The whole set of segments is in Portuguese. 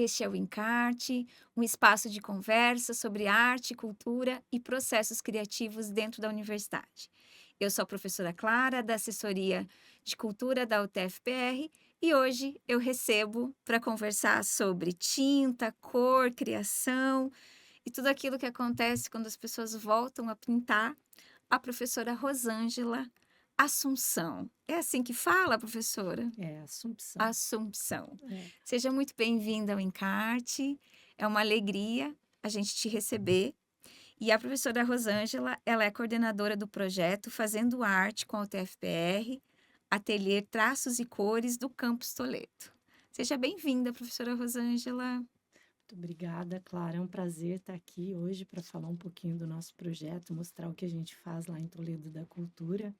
Este é o Encarte, um espaço de conversa sobre arte, cultura e processos criativos dentro da universidade. Eu sou a professora Clara, da assessoria de cultura da UTFPR, e hoje eu recebo para conversar sobre tinta, cor, criação e tudo aquilo que acontece quando as pessoas voltam a pintar, a professora Rosângela Assunção. É assim que fala, professora? É, Assumpção. Assumpção. É. Seja muito bem-vinda ao Encarte. É uma alegria a gente te receber. E a professora Rosângela, ela é coordenadora do projeto Fazendo Arte com a UTFPR, Ateliê Traços e Cores do Campus Toledo. Seja bem-vinda, professora Rosângela. Muito obrigada, Clara. É um prazer estar aqui hoje para falar um pouquinho do nosso projeto, mostrar o que a gente faz lá em Toledo da Cultura.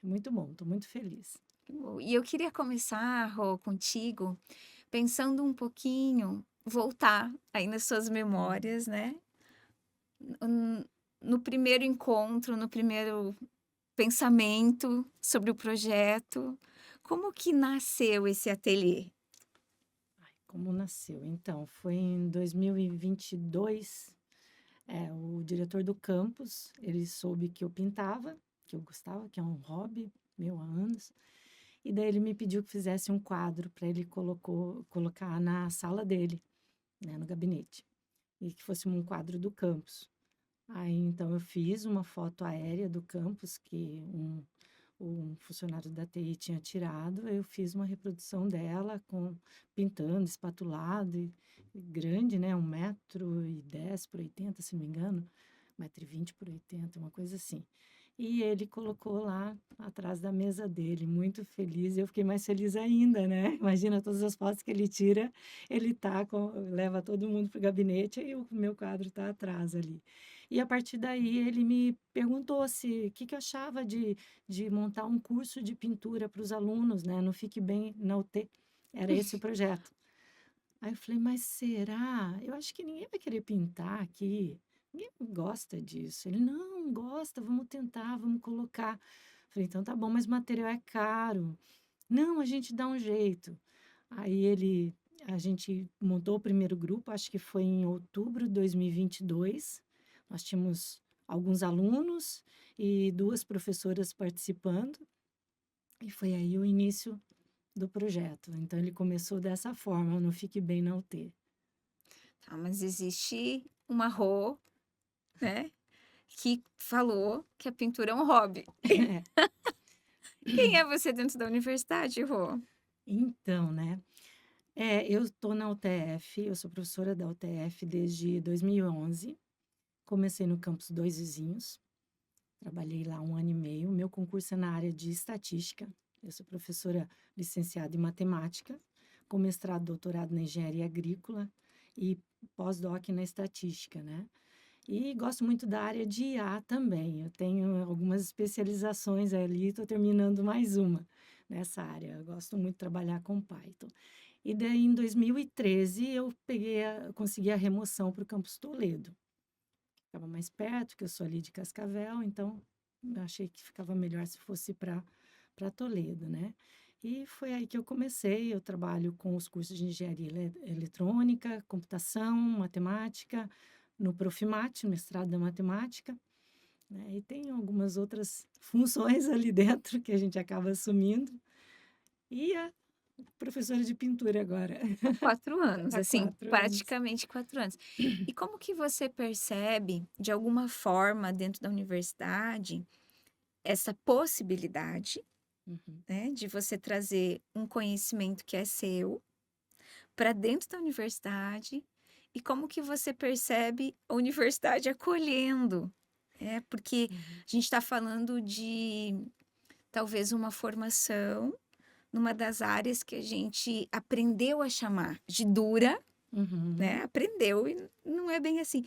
É muito bom, estou muito feliz. E eu queria começar, Rô, contigo, pensando um pouquinho, voltar aí nas suas Uhum. memórias, né? Hum, No primeiro encontro, no primeiro pensamento sobre o projeto, como que nasceu esse ateliê? Ai, como nasceu? Então, foi em 2022, o diretor do campus, ele soube que eu pintava, que eu gostava, que é um hobby meu há anos, e daí ele me pediu que fizesse um quadro para ele colocar na sala dele, né, no gabinete, e que fosse um quadro do campus. Aí, então, eu fiz uma foto aérea do campus que um funcionário da TI tinha tirado. Eu fiz uma reprodução dela com pintando, espatulado e grande, né? 1,10 m por 80, se não me engano, 1,20 m por 80, uma coisa assim. E ele colocou lá atrás da mesa dele, muito feliz. Eu fiquei mais feliz ainda, né? Imagina todas as fotos que ele tira, ele leva todo mundo para o gabinete e o meu quadro está atrás ali. E a partir daí ele me perguntou se o que que eu achava de montar um curso de pintura para os alunos, né, no Fique Bem na UT. Era esse o projeto. Aí eu falei: "Mas será? Eu acho que ninguém vai querer pintar aqui. Ninguém gosta disso". Ele: "Não, gosta, vamos tentar, vamos colocar". Falei: "Então tá bom, mas o material é caro". "Não, a gente dá um jeito". Aí a gente montou o primeiro grupo, acho que foi em outubro de 2022. Nós tínhamos alguns alunos e 2 professoras participando, e foi aí o início do projeto. Então ele começou dessa forma, no Fique Bem na UT. Tá, mas existe uma Rô, né, que falou que a pintura é um hobby. Quem é você dentro da universidade, Rô? Então, né, eu estou na UTF, eu sou professora da UTF desde 2011. Comecei no campus Dois Vizinhos, trabalhei lá 1 ano e meio. Meu concurso é na área de estatística. Eu sou professora licenciada em matemática, com mestrado, doutorado na engenharia agrícola e pós-doc na estatística, né? E gosto muito da área de IA também. Eu tenho algumas especializações ali, estou terminando mais uma nessa área. Eu gosto muito de trabalhar com Python. E daí, em 2013, consegui a remoção para o Campus Toledo. Ficava mais perto, que eu sou ali de Cascavel, então eu achei que ficava melhor se fosse para Toledo, né? E foi aí que eu comecei. Eu trabalho com os cursos de engenharia eletrônica, computação, matemática, no Profimat, no mestrado da matemática, né? E tem algumas outras funções ali dentro que a gente acaba assumindo. E a professora de pintura agora, Há 4 anos, há assim, 4 anos. praticamente 4 anos. E como que você percebe, de alguma forma, dentro da universidade, essa possibilidade, Uhum, né, de você trazer um conhecimento que é seu para dentro da universidade, e como que você percebe a universidade acolhendo, porque uhum, a gente está falando de talvez uma formação numa das áreas que a gente aprendeu a chamar de dura, né? uhum. Aprendeu e não é bem assim.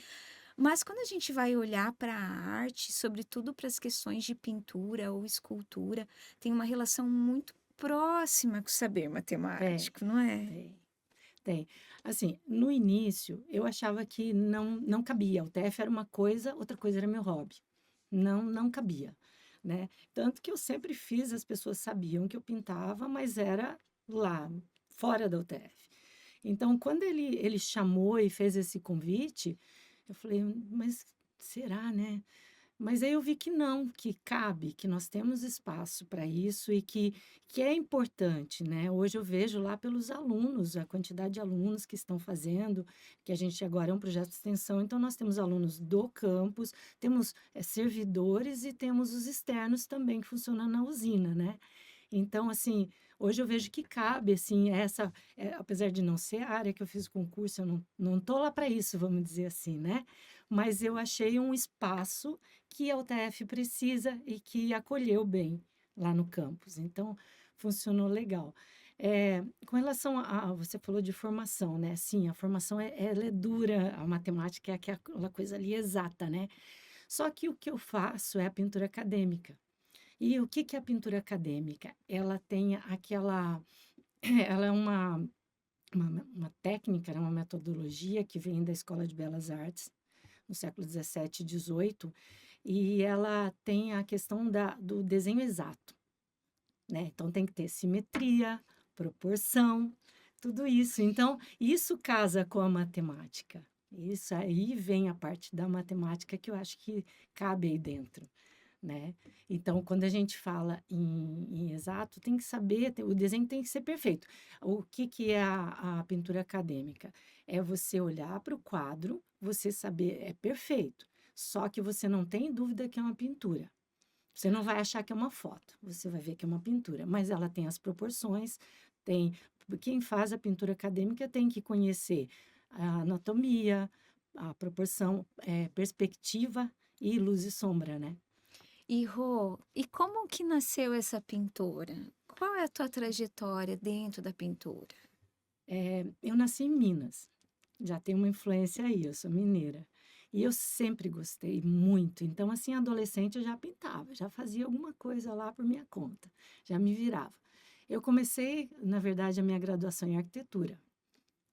Mas quando a gente vai olhar para a arte, sobretudo para as questões de pintura ou escultura, tem uma relação muito próxima com o saber Tem, matemático, não é? tem. Tem. Assim, no início, eu achava que não cabia. O TF era uma coisa, outra coisa era meu hobby. Não cabia, né? Tanto que eu sempre as pessoas sabiam que eu pintava, mas era lá, fora da UTF. Então, quando ele chamou e fez esse convite, eu falei: "Mas será, né?". Mas aí eu vi que não, que cabe, que nós temos espaço para isso e que é importante, né. Hoje eu vejo lá pelos alunos, a quantidade de alunos que estão fazendo, que a gente agora é um projeto de extensão, então nós temos alunos do campus, temos, servidores e temos os externos também que funcionam na usina, né. Então, assim, hoje eu vejo que cabe, assim, apesar de não ser a área que eu fiz o concurso, eu não tô lá para isso, vamos dizer assim, né, mas eu achei um espaço que a UTF precisa e que acolheu bem lá no campus, então funcionou legal. Com relação a você falou de formação, né, sim, a formação ela é dura, a matemática é aquela coisa ali exata, né, só que o que eu faço é a pintura acadêmica. E o que que é a pintura acadêmica? Ela tem aquela ela é uma técnica, né, uma metodologia que vem da Escola de Belas Artes, no século 17 e 18, e ela tem a questão do desenho exato, né? Então tem que ter simetria, proporção, tudo isso. Então, isso casa com a matemática. Isso aí vem a parte da matemática que eu acho que cabe aí dentro, né. Então, quando a gente fala em exato, tem que saber, o desenho tem que ser perfeito. O que que é a pintura acadêmica? É você olhar para o quadro, você saber é perfeito, só que você não tem dúvida que é uma pintura. Você não vai achar que é uma foto, você vai ver que é uma pintura, mas ela tem as proporções, tem quem faz a pintura acadêmica tem que conhecer a anatomia, a proporção, perspectiva e luz e sombra, né. E Rô, e como que nasceu essa pintura? Qual é a tua trajetória dentro da pintura? Eu nasci em Minas, já tem uma influência aí, eu sou mineira. E eu sempre gostei muito, então, assim, adolescente eu já pintava, já fazia alguma coisa lá por minha conta, já me virava. Eu comecei, na verdade, a minha graduação em arquitetura.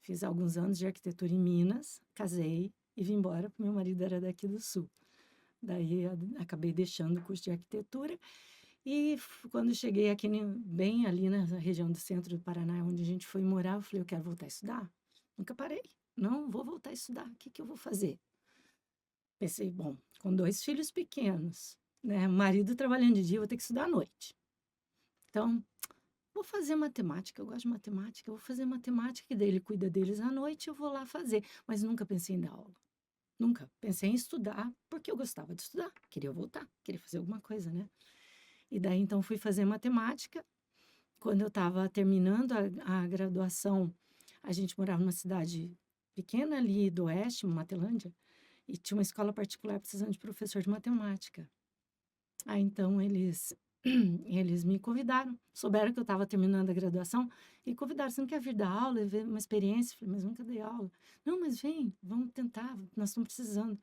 Fiz alguns anos de arquitetura em Minas, casei e vim embora, porque meu marido era daqui do sul. Daí acabei deixando o curso de arquitetura e quando cheguei aqui bem ali na região do centro do Paraná, onde a gente foi morar, eu falei, eu quero voltar a estudar. Nunca parei. Não, vou voltar a estudar. O que que eu vou fazer? Pensei, bom, com dois filhos pequenos, né? Marido trabalhando de dia, eu vou ter que estudar à noite. Então, vou fazer matemática. Eu gosto de matemática. Eu vou fazer matemática, que daí ele cuida deles à noite, eu vou lá fazer. Mas nunca pensei em dar aula. Nunca. Pensei em estudar, porque eu gostava de estudar. Queria voltar, queria fazer alguma coisa, né? E daí, então, fui fazer matemática. Quando eu estava terminando a graduação, a gente morava numa cidade pequena ali do oeste, Matelândia, e tinha uma escola particular precisando de professor de matemática. Então eles me convidaram, souberam que eu estava terminando a graduação e convidaram: "Você não quer vir dar aula e ver uma experiência?" Falei: "Mas nunca dei aula". "Não, mas vem, vamos tentar, nós estamos precisando".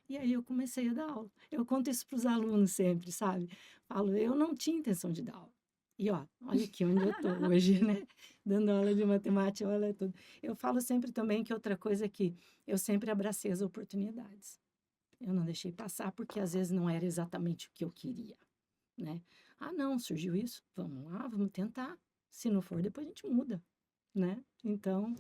E aí eu comecei a dar aula. Eu conto isso para os alunos sempre, sabe. Falo: "Eu não tinha intenção de dar aula". E ó, olha aqui onde eu estou hoje, né, dando aula de matemática, olha tudo. Eu falo sempre também que outra coisa é que eu sempre abracei as oportunidades. Eu não deixei passar, porque às vezes não era exatamente o que eu queria, né. "Ah não, surgiu isso? Vamos lá, vamos tentar. Se não for, depois a gente muda", né. Então,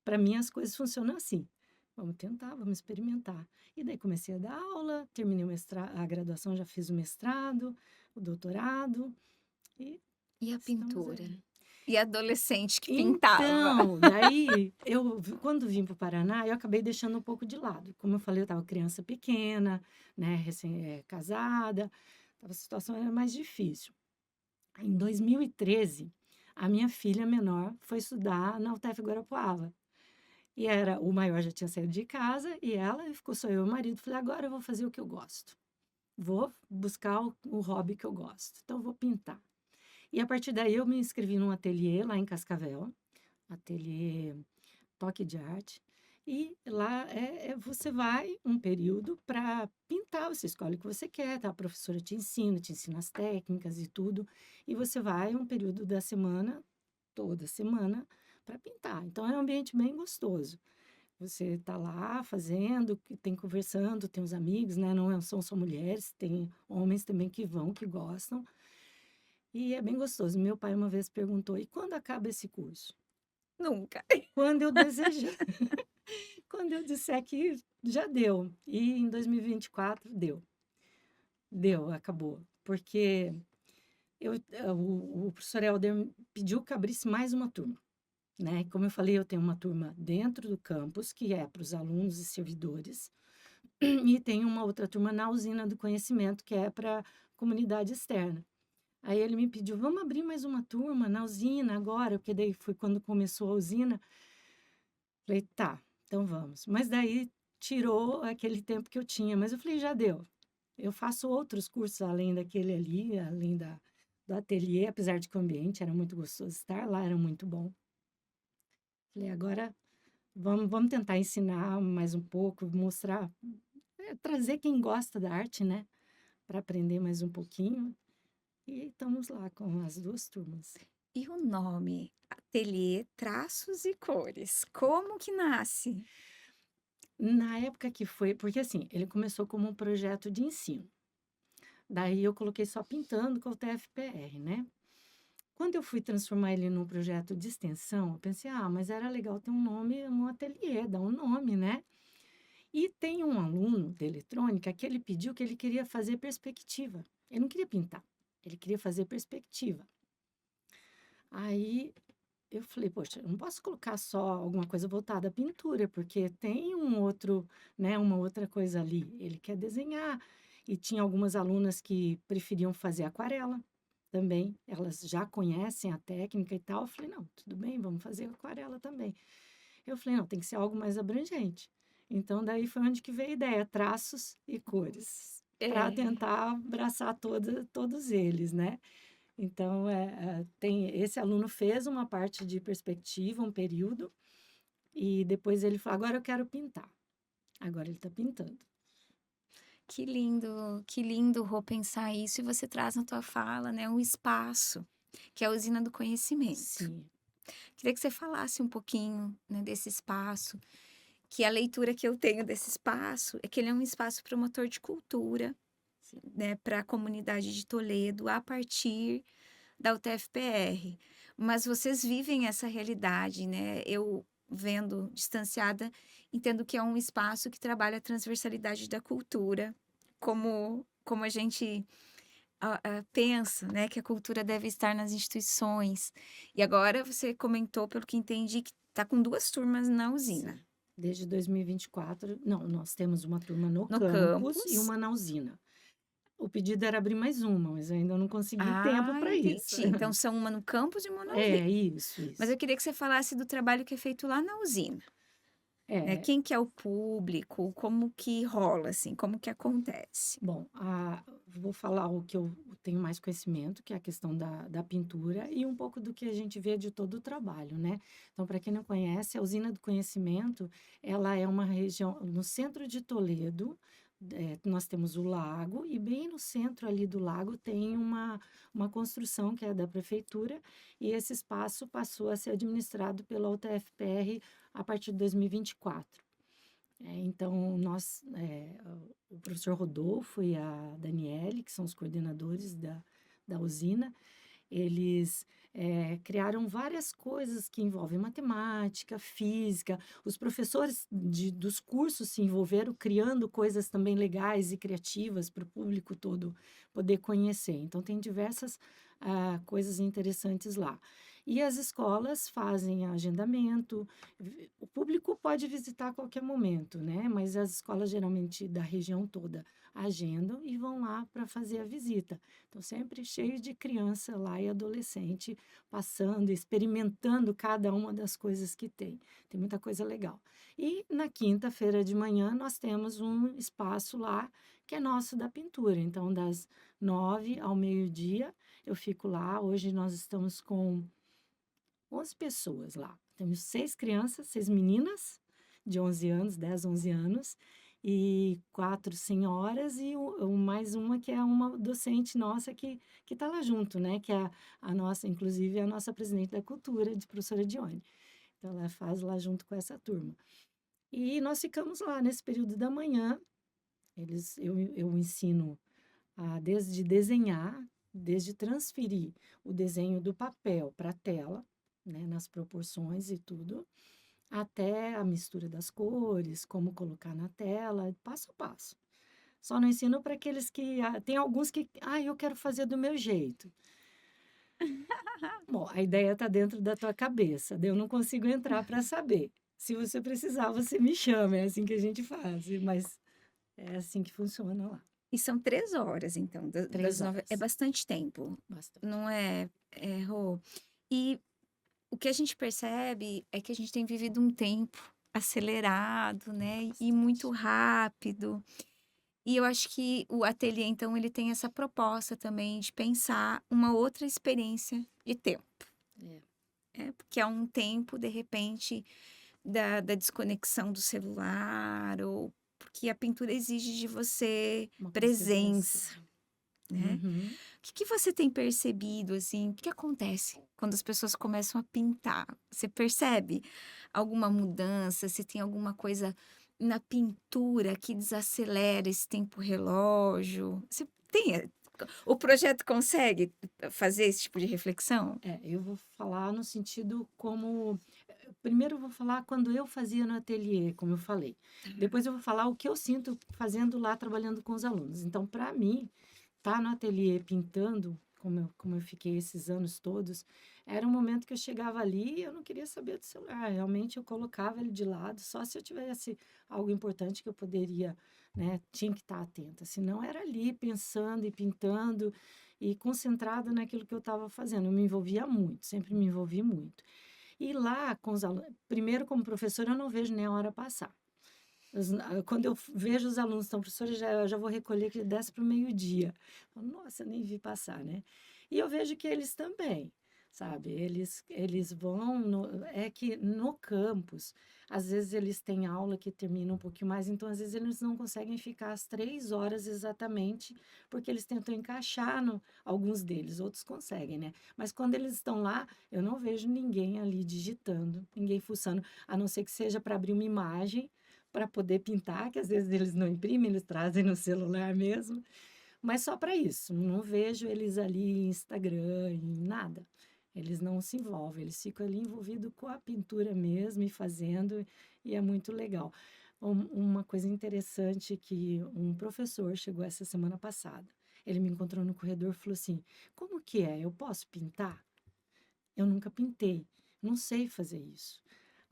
para mim as coisas funcionam assim, vamos tentar, vamos experimentar. E daí comecei a dar aula, terminei a graduação, já fiz o mestrado, o doutorado e E a estamos pintura? aí. E adolescente que pintava? Então, daí quando vim para o Paraná, eu acabei deixando um pouco de lado. Como eu falei, eu estava criança pequena, né, recém, casada, a situação era mais difícil. Em 2013, a minha filha menor foi estudar na UTF Guarapuava. E o maior já tinha saído de casa e ela e ficou só eu e o marido. Falei: "Agora eu vou fazer o que eu gosto. Vou buscar o hobby que eu gosto. Então eu vou pintar". E a partir daí eu me inscrevi num ateliê lá em Cascavel, ateliê Toque de Arte, e lá você vai um período para pintar, você escolhe o que você quer, tá? A professora te ensina as técnicas e tudo, e você vai um período da semana, toda semana, para pintar. Então é um ambiente bem gostoso. Você tá lá fazendo, tem conversando, tem os amigos, né? Não são só mulheres, tem homens também que vão, que gostam. E é bem gostoso. Meu pai uma vez perguntou: "E quando acaba esse curso?" Nunca. Quando eu desejar, quando eu disser que já deu. E em 2024 deu. Deu, acabou. Porque o professor Helder pediu que abrisse mais uma turma, né? Como eu falei, eu tenho uma turma dentro do campus, que é para os alunos e servidores, e tem uma outra turma na usina do conhecimento, que é para comunidade externa. Aí ele me pediu, vamos abrir mais uma turma na usina agora, porque daí foi quando começou a usina. Falei, tá, então vamos. Mas daí tirou aquele tempo que eu tinha, mas eu falei, já deu. Eu faço outros cursos além daquele ali, além do ateliê, apesar de que o ambiente era muito gostoso estar lá, era muito bom. Falei, agora vamos tentar ensinar mais um pouco, mostrar, trazer quem gosta da arte, né, para aprender mais um pouquinho. E estamos lá com as duas turmas. E o nome, Ateliê Traços e Cores, como que nasce? Na época que foi, porque assim, ele começou como um projeto de ensino. Daí eu coloquei só pintando com o TFPR, né? Quando eu fui transformar ele num projeto de extensão, eu pensei, mas era legal ter um nome, um ateliê, dar um nome, né? E tem um aluno de eletrônica que ele pediu que ele queria fazer perspectiva. Ele não queria pintar, ele queria fazer perspectiva. Aí eu falei, poxa, eu não posso colocar só alguma coisa voltada à pintura, porque tem um outro, né, uma outra coisa ali. Ele quer desenhar. E tinha algumas alunas que preferiam fazer aquarela também. Elas já conhecem a técnica e tal. Eu falei, não, tudo bem, vamos fazer aquarela também. Eu falei, não, tem que ser algo mais abrangente. Então, daí foi onde que veio a ideia, traços e cores, para É. tentar abraçar todos eles, né? Então, esse aluno fez uma parte de perspectiva, um período, e depois ele falou: agora eu quero pintar. Agora ele está pintando. Que lindo, Rô, pensar isso e você traz na tua fala, né, um espaço, que é a usina do conhecimento. Sim, Queria que você falasse um pouquinho, né, desse espaço, que a leitura que eu tenho desse espaço é que ele é um espaço promotor de cultura, sim, né, para a comunidade de Toledo a partir da UTFPR. Mas vocês vivem essa realidade, né? Eu vendo distanciada, entendo que é um espaço que trabalha a transversalidade da cultura, como a gente pensa, né, que a cultura deve estar nas instituições. E agora você comentou, pelo que entendi, que está com duas turmas na usina. sim. Desde 2024, não, nós temos uma turma no No campus e campus. uma na usina. O pedido era abrir mais uma, mas eu ainda não consegui tempo Ah, para isso. entendi. Então são uma no campus e uma na usina. É, isso, Mas isso. eu queria que você falasse do trabalho que é feito lá na usina. Né, É, quem que é o público, como que rola, assim, como que acontece? bom, vou falar o que eu tenho mais conhecimento, que é a questão da pintura, e um pouco do que a gente vê de todo o trabalho, né? Então, para quem não conhece, a Usina do Conhecimento, ela é uma região no centro de Toledo. Nós temos o lago, e bem no centro ali do lago tem uma construção que é da prefeitura, e esse espaço passou a ser administrado pela UTFPR a partir de 2024. Então, o professor Rodolfo e a Daniele, que são os coordenadores da usina, eles criaram várias coisas que envolvem matemática, física. Os professores dos cursos se envolveram criando coisas também legais e criativas para o público todo poder conhecer. Então, tem diversas coisas interessantes lá. E as escolas fazem agendamento. O público pode visitar a qualquer momento, né? Mas as escolas, geralmente da região toda, agendam e vão lá para fazer a visita. Então, sempre cheio de criança lá e adolescente passando, experimentando cada uma das coisas que tem. Tem muita coisa legal. E na quinta-feira de manhã, nós temos um espaço lá que é nosso da pintura. Então, das 9 ao meio-dia, eu fico lá. Hoje nós estamos com 11 pessoas lá. Temos 6 crianças, 6 meninas de 11 anos, 10, 11 anos, e 4 senhoras e mais uma que é uma docente nossa que está lá junto, né? Que é a nossa, inclusive, a nossa presidente da cultura, de professora Dione. Então, ela faz lá junto com essa turma. E nós ficamos lá nesse período da manhã. Eu ensino desde desenhar, desde transferir o desenho do papel para a tela, né, nas proporções e tudo, até a mistura das cores, como colocar na tela, passo a passo. Só não ensino para aqueles que tem alguns que, eu quero fazer do meu jeito. Bom, a ideia está dentro da tua cabeça, daí eu não consigo entrar para saber. Se você precisar, você me chama, é assim que a gente faz, mas é assim que funciona lá. E são 3 horas, então, das Três 9 é horas, bastante tempo, bastante. não é, Rô? E o que a gente percebe é que a gente tem vivido um tempo acelerado, né, e muito Bastante. rápido. E eu acho que o ateliê, então, ele tem essa proposta também de pensar uma outra experiência de tempo, É, porque é um tempo, de repente, da desconexão do celular ou porque a pintura exige de você uma concentração. presença, né. Uhum. O que que você tem percebido, assim, o que que acontece quando as pessoas começam a pintar? Você percebe alguma mudança, se tem alguma coisa na pintura que desacelera esse tempo relógio? Você tem o projeto consegue fazer esse tipo de reflexão? Eu vou falar no sentido como primeiro eu vou falar quando eu fazia no ateliê, como eu falei. Depois eu vou falar o que eu sinto fazendo lá, trabalhando com os alunos. Então, para mim, estar no ateliê pintando, como eu fiquei esses anos todos, era um momento que eu chegava ali e eu não queria saber do celular. Realmente eu colocava ele de lado, só se eu tivesse algo importante que eu poderia, né, tinha que estar atenta. Senão era ali pensando e pintando e concentrada naquilo que eu estava fazendo. Eu me envolvia muito, sempre me envolvi muito. E lá com os alunos, primeiro como professora eu não vejo nem a hora passar. Quando eu vejo os alunos estão, professora, eu já vou recolher que desce para o meio-dia. Nossa, eu nem vi passar, né? E eu vejo que eles também, sabe? Eles vão, é que no campus, às vezes eles têm aula que termina um pouquinho mais, então às vezes eles não conseguem ficar às 3 horas exatamente, porque eles tentam encaixar alguns deles, outros conseguem, né? Mas quando eles estão lá, eu não vejo ninguém ali digitando, ninguém fuçando, a não ser que seja para abrir uma imagem para poder pintar, que às vezes eles não imprimem, eles trazem no celular mesmo, mas só para isso. Não vejo eles ali em Instagram, em nada. Eles não se envolvem, eles ficam ali envolvidos com a pintura mesmo e fazendo, e é muito legal. Uma coisa interessante que um professor chegou essa semana passada. Ele me encontrou no corredor e falou assim: Como que é? Eu posso pintar? Eu nunca pintei, não sei fazer isso.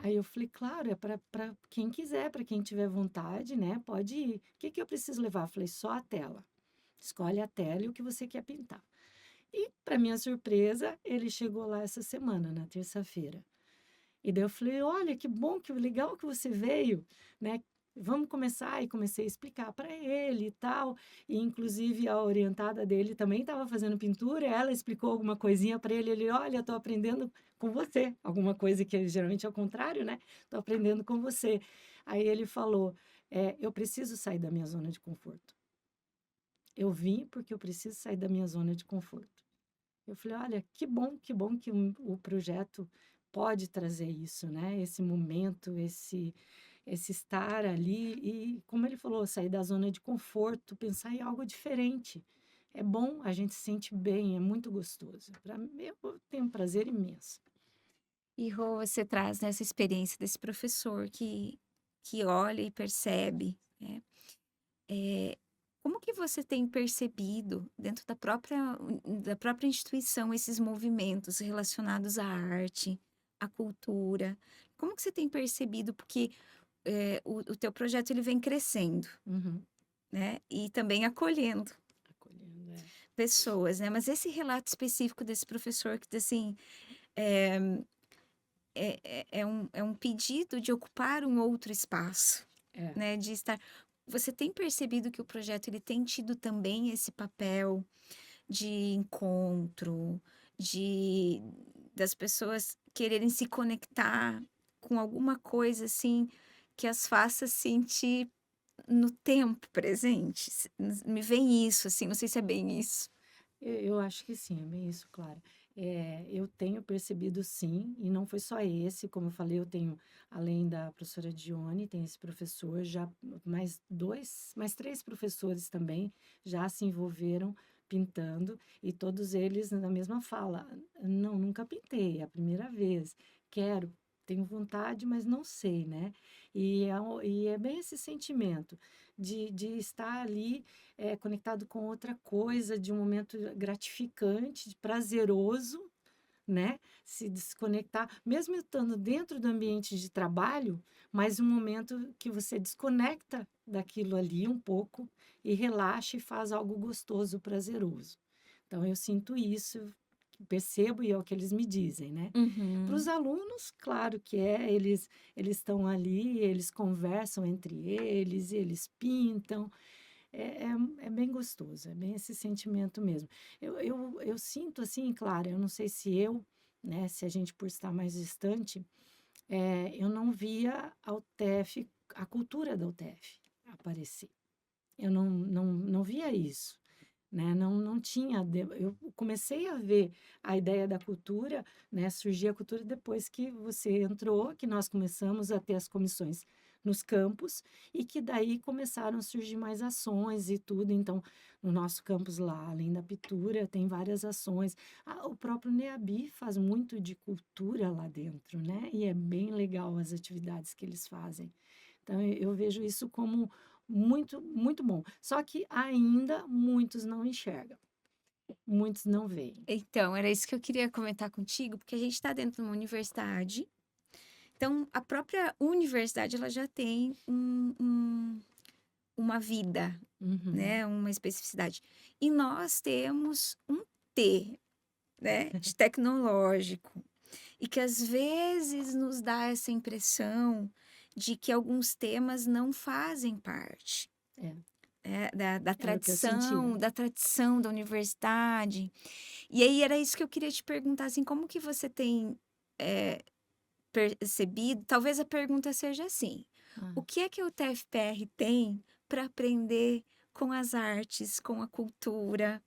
Aí eu falei, claro, é para quem quiser, para quem tiver vontade, né? Pode ir. O que que eu preciso levar? Eu falei, só a tela. Escolhe a tela e o que você quer pintar. E, para minha surpresa, ele chegou lá essa semana, na terça-feira. E daí eu falei, olha, que bom, que legal que você veio, né? Vamos começar. E comecei a explicar para ele e tal. E, inclusive, a orientada dele também estava fazendo pintura. Ela explicou alguma coisinha para ele. Ele, olha, estou aprendendo com você. Alguma coisa que geralmente é o contrário, né? Estou aprendendo com você. Aí ele falou, eu preciso sair da minha zona de conforto. Eu vim porque eu preciso sair da minha zona de conforto. Eu falei, olha, que bom que o projeto pode trazer isso, né? Esse momento, esse estar ali e, como ele falou, sair da zona de conforto, pensar em algo diferente. É bom, a gente se sente bem, é muito gostoso. Para mim, eu tenho um prazer imenso. E Rô, você traz, nessa experiência desse professor que olha e percebe, né, como que você tem percebido dentro da própria instituição esses movimentos relacionados à arte, à cultura? Como que você tem percebido? Porque, o teu projeto ele vem crescendo, Uhum. né, e também acolhendo Acolhendo, é. pessoas, né, mas esse relato específico desse professor que diz assim, eh, é um pedido de ocupar um outro espaço, É. né, de estar você tem percebido que o projeto ele tem tido também esse papel de encontro, de das pessoas quererem se conectar com alguma coisa, assim, que as faça sentir no tempo presente? Me vem isso, assim, não sei se é bem isso. Eu acho que sim, é bem isso, claro. Eu tenho percebido sim, e não foi só esse, como eu falei, eu tenho, além da professora Dione, tem esse professor, já mais três professores também já se envolveram pintando, e todos eles na mesma fala: "Não, nunca pintei, é a primeira vez. Quero, tenho vontade, mas não sei", né. E é bem esse sentimento de estar ali, conectado com outra coisa, de um momento gratificante, prazeroso, né, se desconectar, mesmo estando dentro do ambiente de trabalho, mas um momento que você desconecta daquilo ali um pouco e relaxa e faz algo gostoso, prazeroso. Então eu sinto isso, percebo e é o que eles me dizem, né. Para os Uhum. alunos, claro que é, eles estão ali, eles conversam entre eles, eles pintam, é bem gostoso, é bem esse sentimento mesmo. Eu sinto assim, claro, eu não sei se eu, né, se a gente por estar mais distante, eu não via a UTF, a cultura da UTF aparecer. Eu não via isso, né, não tinha de eu comecei a ver a ideia da cultura, né, surgir a cultura depois que você entrou, que nós começamos a ter as comissões nos campos, e que daí começaram a surgir mais ações e tudo. Então, no nosso campus lá, além da pintura, tem várias ações. Ah, o próprio NEABI faz muito de cultura lá dentro, né, e é bem legal as atividades que eles fazem. Então eu vejo isso como muito, muito bom. Só que ainda muitos não enxergam, muitos não veem. Então, era isso que eu queria comentar contigo, porque a gente está dentro de uma universidade, então a própria universidade ela já tem uma vida, Uhum. né, uma especificidade. E nós temos um T, né, de tecnológico, e que às vezes nos dá essa impressão de que alguns temas não fazem parte, É, né, da era o que eu sentia. tradição da universidade. E aí era isso que eu queria te perguntar, assim, como que você tem, eh, percebido, talvez a pergunta seja assim: o Ah, que é que o TFPR tem para aprender com as artes, com a cultura?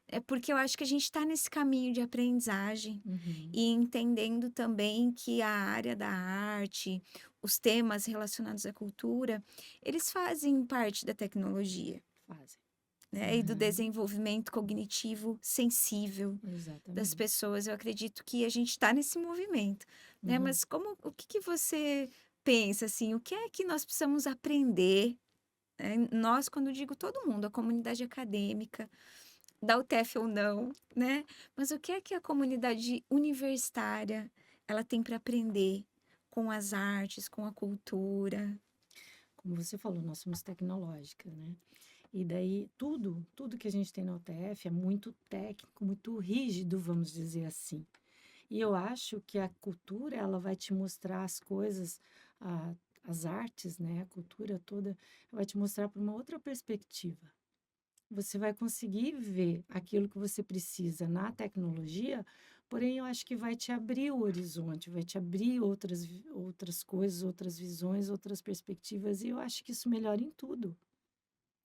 É porque eu acho que a gente está nesse caminho de aprendizagem uhum. e entendendo também que a área da arte, os temas relacionados à cultura, eles fazem parte da tecnologia, Fazem. né, e do Aham, desenvolvimento cognitivo sensível das exatamente. pessoas. Eu acredito que a gente está nesse movimento, né? Uhum. Mas o que que você pensa assim? O que é que nós precisamos aprender? Nós, quando eu digo todo mundo, a comunidade acadêmica, da UTF ou não, né? Mas o que é que a comunidade universitária ela tem para aprender com as artes, com a cultura? Como você falou, nós somos tecnológicas, né? E daí tudo que a gente tem na UTF é muito técnico, muito rígido, vamos dizer assim. E eu acho que a cultura, ela vai te mostrar as coisas, a as artes, né, a cultura toda, vai te mostrar por uma outra perspectiva. Você vai conseguir ver aquilo que você precisa na tecnologia, porém eu acho que vai te abrir o horizonte, vai te abrir outras coisas, outras visões, outras perspectivas, e eu acho que isso melhora em tudo,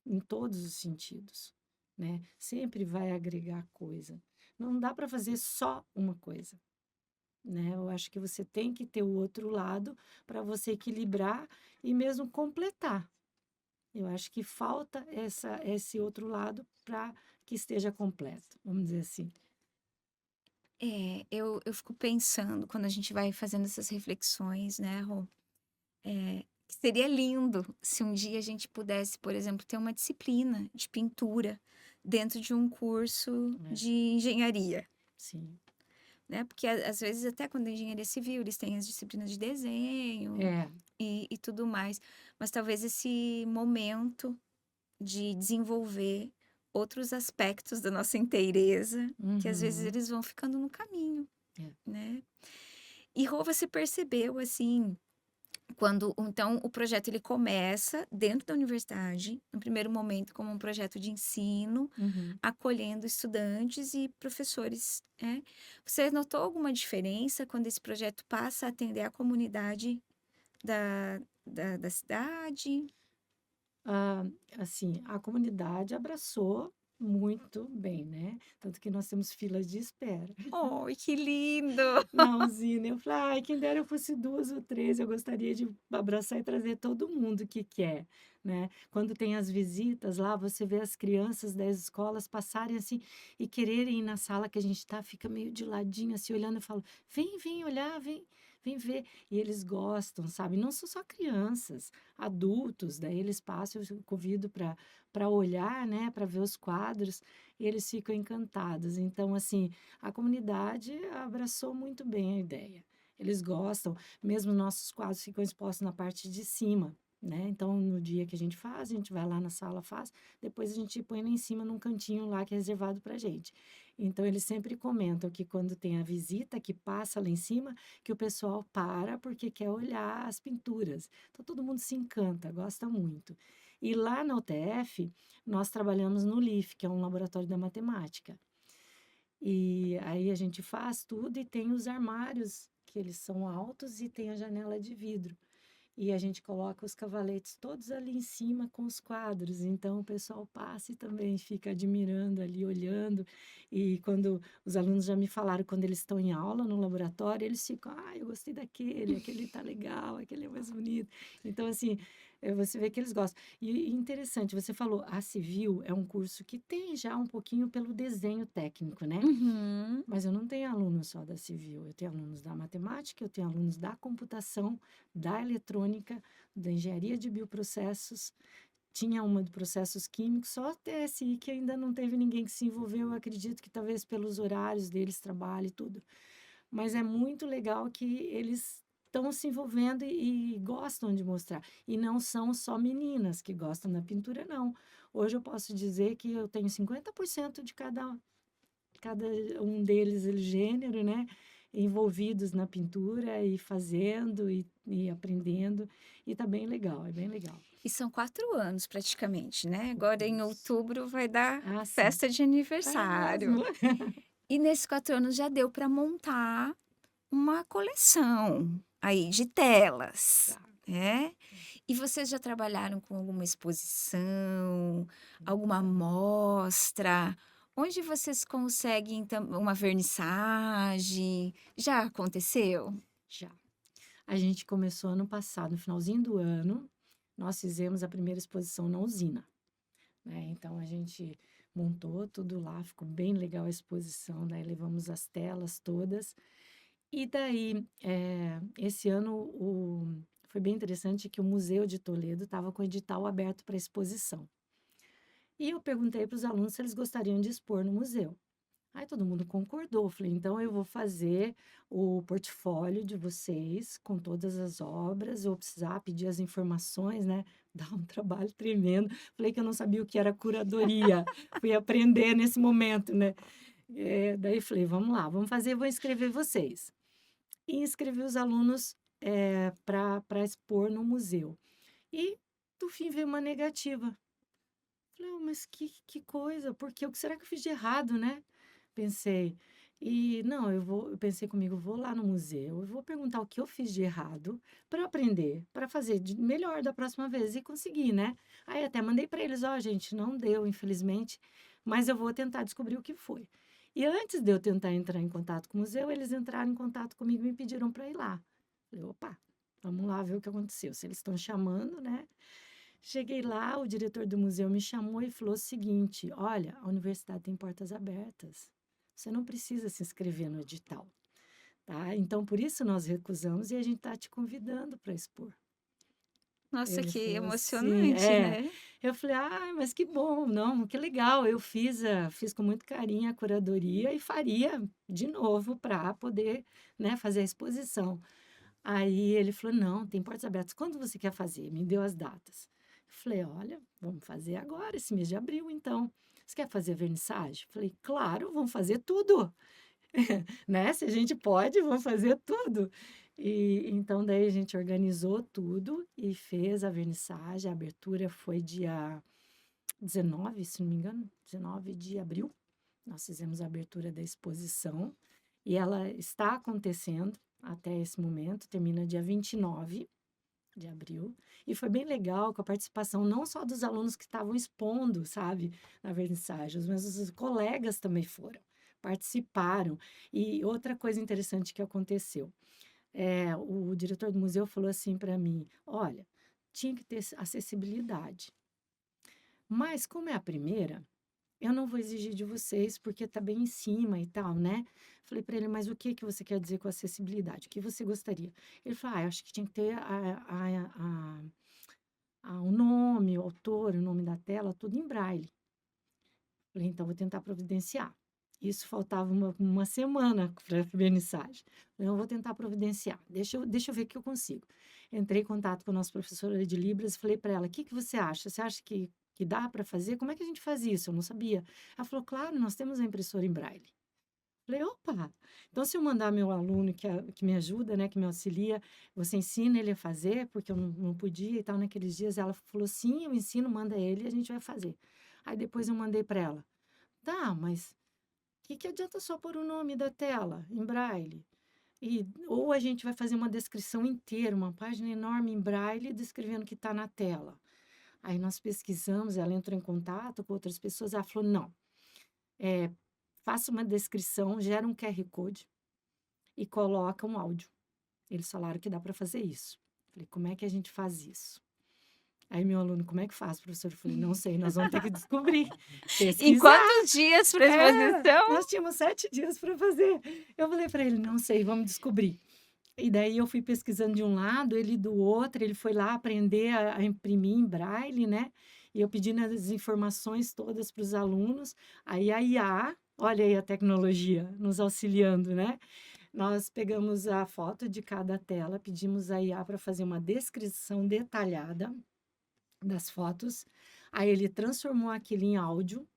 em todos os sentidos, né? Sempre vai agregar coisa. Não dá para fazer só uma coisa, né? Eu acho que você tem que ter o outro lado para você equilibrar e mesmo completar. Eu acho que falta esse outro lado para que esteja completo, vamos dizer assim. Eu fico pensando quando a gente vai fazendo essas reflexões, né, Rô? Que seria lindo se um dia a gente pudesse, por exemplo, ter uma disciplina de pintura dentro de um curso É, de engenharia, sim. né? Porque às vezes até quando é engenharia civil eles têm as disciplinas de desenho É, e tudo mais, mas talvez esse momento de desenvolver outros aspectos da nossa inteireza, que às vezes uhum, eles vão ficando no caminho, é, né? E Rô, você percebeu assim, quando então o projeto ele começa dentro da universidade, no primeiro momento como um projeto de ensino, uhum. acolhendo estudantes e professores, né. Você notou alguma diferença quando esse projeto passa a atender a comunidade da cidade? Ah, assim, a comunidade abraçou muito bem, né, tanto que nós temos filas de espera. Oh, que lindo! Na usina, eu falei: "Ai, quem dera eu fosse 2 ou 3, eu gostaria de abraçar e trazer todo mundo que quer", né? Quando tem as visitas lá, você vê as crianças das escolas passarem assim e quererem ir na sala que a gente está, fica meio de ladinho assim, olhando e falo, vem olhar, vem ver. E eles gostam, sabe? Não são só crianças, adultos, daí eles passam, eu convido para olhar, né, para ver os quadros, e eles ficam encantados. Então, assim, a comunidade abraçou muito bem a ideia. Eles gostam, mesmo nossos quadros ficam expostos na parte de cima, né? Então, no dia que a gente faz, a gente vai lá na sala, faz, depois a gente põe lá em cima num cantinho lá que é reservado para gente. Então, eles sempre comentam que quando tem a visita que passa lá em cima, que o pessoal para porque quer olhar as pinturas. Então, todo mundo se encanta, gosta muito. E lá na UTF, nós trabalhamos no LIF, que é um laboratório da matemática. E aí a gente faz tudo e tem os armários, que eles são altos e tem a janela de vidro. E a gente coloca os cavaletes todos ali em cima com os quadros. Então o pessoal passa e também fica admirando ali, olhando. E quando os alunos já me falaram, quando eles estão em aula no laboratório, eles ficam, eu gostei daquele, aquele tá legal, aquele é mais bonito. Então, assim, você vê que eles gostam. E interessante, você falou, a Civil é um curso que tem já um pouquinho pelo desenho técnico, né? Uhum. Mas eu não tenho alunos só da civil, eu tenho alunos da matemática, eu tenho alunos da computação, da eletrônica, da engenharia de bioprocessos, tinha uma de processos químicos, só a TSI que ainda não teve ninguém que se envolveu, eu acredito que talvez pelos horários deles, trabalho e tudo. Mas é muito legal que eles estão se envolvendo e gostam de mostrar. E não são só meninas que gostam da pintura, não. Hoje eu posso dizer que eu tenho 50% de cada um deles, o gênero, né? Envolvidos na pintura e fazendo e aprendendo. E tá bem legal, é bem legal. E são 4 anos praticamente, né? Agora em Isso. outubro vai dar Ah, sim. festa de É aniversário. mesmo. E nesses 4 anos já deu para montar uma coleção aí de telas, Já. né? E vocês já trabalharam com alguma exposição, alguma mostra? Onde vocês conseguem uma vernissagem? Já aconteceu? Já. A gente começou ano passado, no finalzinho do ano, nós fizemos a primeira exposição na usina, né? Então a gente montou tudo lá, ficou bem legal a exposição, daí levamos as telas todas. E daí, esse ano foi bem interessante que o Museu de Toledo estava com o edital aberto para exposição. E eu perguntei para os alunos se eles gostariam de expor no museu. Aí todo mundo concordou. Falei, então eu vou fazer o portfólio de vocês com todas as obras. Eu vou precisar pedir as informações, né? Dá um trabalho tremendo. Falei que eu não sabia o que era curadoria. Fui aprender nesse momento, né? Daí falei, vamos lá, vamos fazer, vou inscrever vocês. E inscrevi os alunos para expor no museu. E, no fim, veio uma negativa. Falei, mas que coisa, porque o que será que eu fiz de errado, né? Pensei. E não, eu pensei comigo, vou lá no museu, eu vou perguntar o que eu fiz de errado para aprender, para fazer melhor da próxima vez e conseguir, né? Aí até mandei para eles, gente, não deu, infelizmente, mas eu vou tentar descobrir o que foi. E antes de eu tentar entrar em contato com o museu, eles entraram em contato comigo e me pediram para ir lá. Falei, opa, vamos lá ver o que aconteceu. Se eles estão chamando, né? Cheguei lá, o diretor do museu me chamou e falou o seguinte: olha, a universidade tem portas abertas. Você não precisa se inscrever no edital, tá? Então, por isso nós recusamos e a gente está te convidando para expor. Nossa, Ele que falou assim, emocionante, né? Eu falei, mas que bom, não, que legal. Eu fiz com muito carinho a curadoria e faria de novo para poder, né, fazer a exposição. Aí ele falou: "Não, tem portas abertas. Quando você quer fazer?" Me deu as datas. Eu falei: "Olha, vamos fazer agora, esse mês de abril, então. Você quer fazer a vernissagem?" Falei: "Claro, vamos fazer tudo, né? Se a gente pode, vamos fazer tudo." E então daí a gente organizou tudo e fez a vernissagem. A abertura foi dia 19, se não me engano, 19 de abril. Nós fizemos a abertura da exposição e ela está acontecendo até esse momento, termina dia 29 de abril. E foi bem legal com a participação não só dos alunos que estavam expondo, sabe, na vernissagem, mas os colegas também foram, participaram. E outra coisa interessante que aconteceu, o diretor do museu falou assim para mim: olha, tinha que ter acessibilidade. Mas como é a primeira, eu não vou exigir de vocês, porque está bem em cima e tal, né? Falei para ele, mas o que que você quer dizer com acessibilidade? O que você gostaria? Ele falou, eu acho que tinha que ter o nome, o autor, o nome da tela, tudo em braille. Falei, então vou tentar providenciar. Isso faltava uma semana para a vernissagem. Falei, eu vou tentar providenciar. Deixa eu ver o que eu consigo. Entrei em contato com a nossa professora de Libras e falei para ela, o que que você acha? Você acha que dá para fazer? Como é que a gente faz isso? Eu não sabia. Ela falou, claro, nós temos a impressora em braille. Falei, opa! Então, se eu mandar meu aluno que me ajuda, né, que me auxilia, você ensina ele a fazer, porque eu não podia e tal, naqueles dias, ela falou, sim, eu ensino, manda ele e a gente vai fazer. Aí depois eu mandei para ela, tá, mas que adianta só pôr o nome da tela em braille? Ou a gente vai fazer uma descrição inteira, uma página enorme em braille, descrevendo o que está na tela. Aí nós pesquisamos, ela entrou em contato com outras pessoas, ela falou, não, é, faça uma descrição, gera um QR Code e coloca um áudio. Eles falaram que dá para fazer isso. Falei, como é que a gente faz isso? Aí meu aluno, como é que faz, professor? Eu falei, não sei, nós vamos ter que descobrir, Em pesquisar. quantos dias para É, exposição? nós tínhamos 7 dias para fazer. Eu falei para ele, não sei, vamos descobrir. E daí eu fui pesquisando de um lado, ele do outro, ele foi lá aprender a imprimir em braille, né? E eu pedindo as informações todas para os alunos. Aí a IA, olha aí a tecnologia nos auxiliando, né? Nós pegamos a foto de cada tela, pedimos a IA para fazer uma descrição detalhada das fotos. Aí ele transformou aquilo em áudio,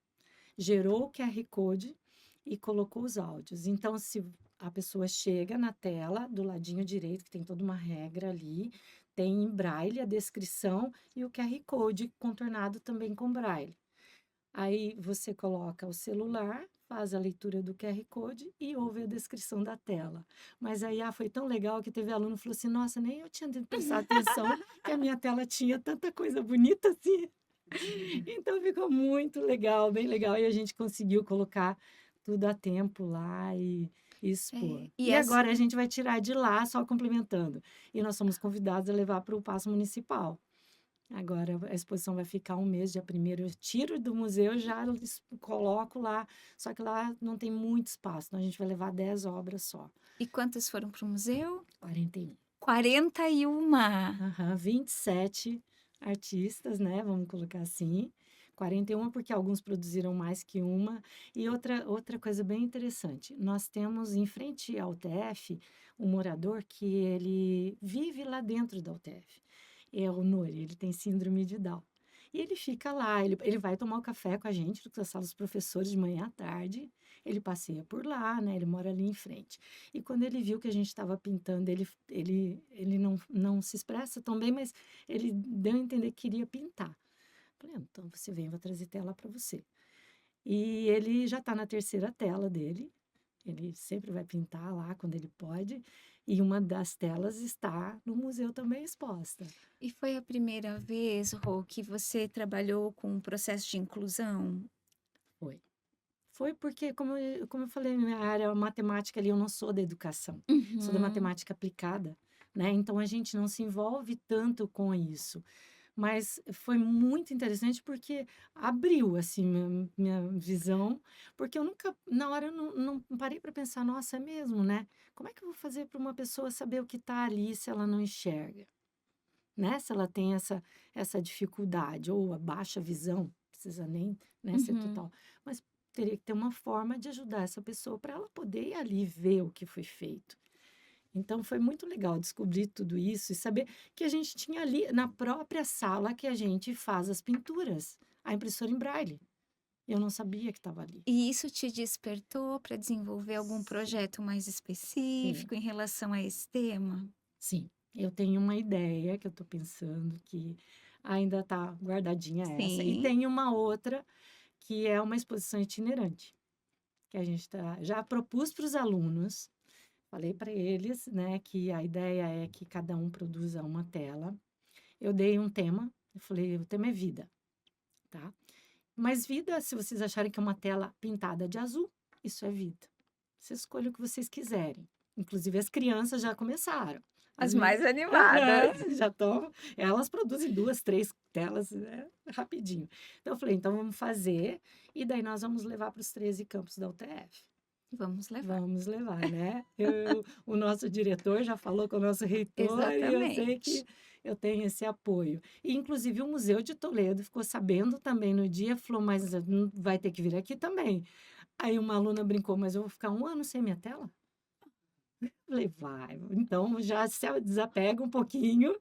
gerou o QR Code e colocou os áudios. Então, se a pessoa chega na tela, do ladinho direito, que tem toda uma regra ali, tem em braille a descrição e o QR Code contornado também com braille. Aí você coloca o celular, faz a leitura do QR Code e ouve a descrição da tela. Mas aí foi tão legal que teve aluno que falou assim: nossa, nem eu tinha prestado atenção que a minha tela tinha tanta coisa bonita assim. Então ficou muito legal, bem legal. E a gente conseguiu colocar tudo a tempo lá e expor. É, e E essa, agora a gente vai tirar de lá, só complementando. E nós somos convidados a levar para o Paço Municipal. Agora a exposição vai ficar um mês, dia primeiro eu tiro do museu, já coloco lá. Só que lá não tem muito espaço, então a gente vai levar 10 obras só. e quantas foram para o museu? 41. 41. Aham, 27 artistas, né? Vamos colocar assim. 41 porque alguns produziram mais que uma. E outra coisa bem interessante, nós temos em frente ao UTF um morador que ele vive lá dentro da UTF. É o Nori, ele tem síndrome de Down. E ele fica lá, ele vai tomar o café com a gente, na sala dos professores de manhã à tarde. Ele passeia por lá, né? Ele mora ali em frente. E quando ele viu que a gente estava pintando, ele não se expressa tão bem, mas ele deu a entender que queria pintar. Falei, então você vem, eu vou trazer tela para você. E ele já está na terceira tela dele. Ele sempre vai pintar lá quando ele pode. E uma das telas está no museu também exposta. E foi a primeira vez, Rô, que você trabalhou com o processo de inclusão? Foi. Foi porque, como eu falei, minha área matemática ali, eu não sou da educação, sou da Uhum. matemática aplicada, né? Então a gente não se envolve tanto com isso. Mas foi muito interessante porque abriu, assim, minha visão, porque eu nunca, na hora, eu não parei para pensar, nossa, é mesmo, né? Como é que eu vou fazer para uma pessoa saber o que está ali se ela não enxerga, né? Se ela tem essa dificuldade, ou a baixa visão, não precisa nem, né, ser Uhum. total, mas teria que ter uma forma de ajudar essa pessoa para ela poder ir ali ver o que foi feito. Então foi muito legal descobrir tudo isso e saber que a gente tinha ali na própria sala que a gente faz as pinturas, a impressora em braille. Eu não sabia que estava ali. E isso te despertou para desenvolver algum projeto mais Sim, específico em relação a esse tema? sim. Eu tenho uma ideia que eu estou pensando que ainda está guardadinha essa. E Sim. tem uma outra que é uma exposição itinerante, que a gente já propus para os alunos. Falei para eles, né, que a ideia é que cada um produza uma tela. Eu dei um tema, eu falei, o tema é vida, tá? Mas vida, se vocês acharem que é uma tela pintada de azul, isso é vida. Vocês escolhem o que vocês quiserem. Inclusive, as crianças já começaram As ali. mais animadas. Já estão. Elas produzem 2, 3 telas, rapidinho. Então eu falei: "Então vamos fazer, e daí nós vamos levar para os 13 campos da UTF". Vamos levar. Vamos levar, né. O nosso diretor já falou com o nosso reitor e eu sei que Exatamente. eu tenho esse apoio. E inclusive o Museu de Toledo ficou sabendo também no dia, falou: "Mas vai ter que vir aqui também". Aí uma aluna brincou: "Mas eu vou ficar 1 ano sem minha tela?" Falei: "Vai, então já se desapega um pouquinho,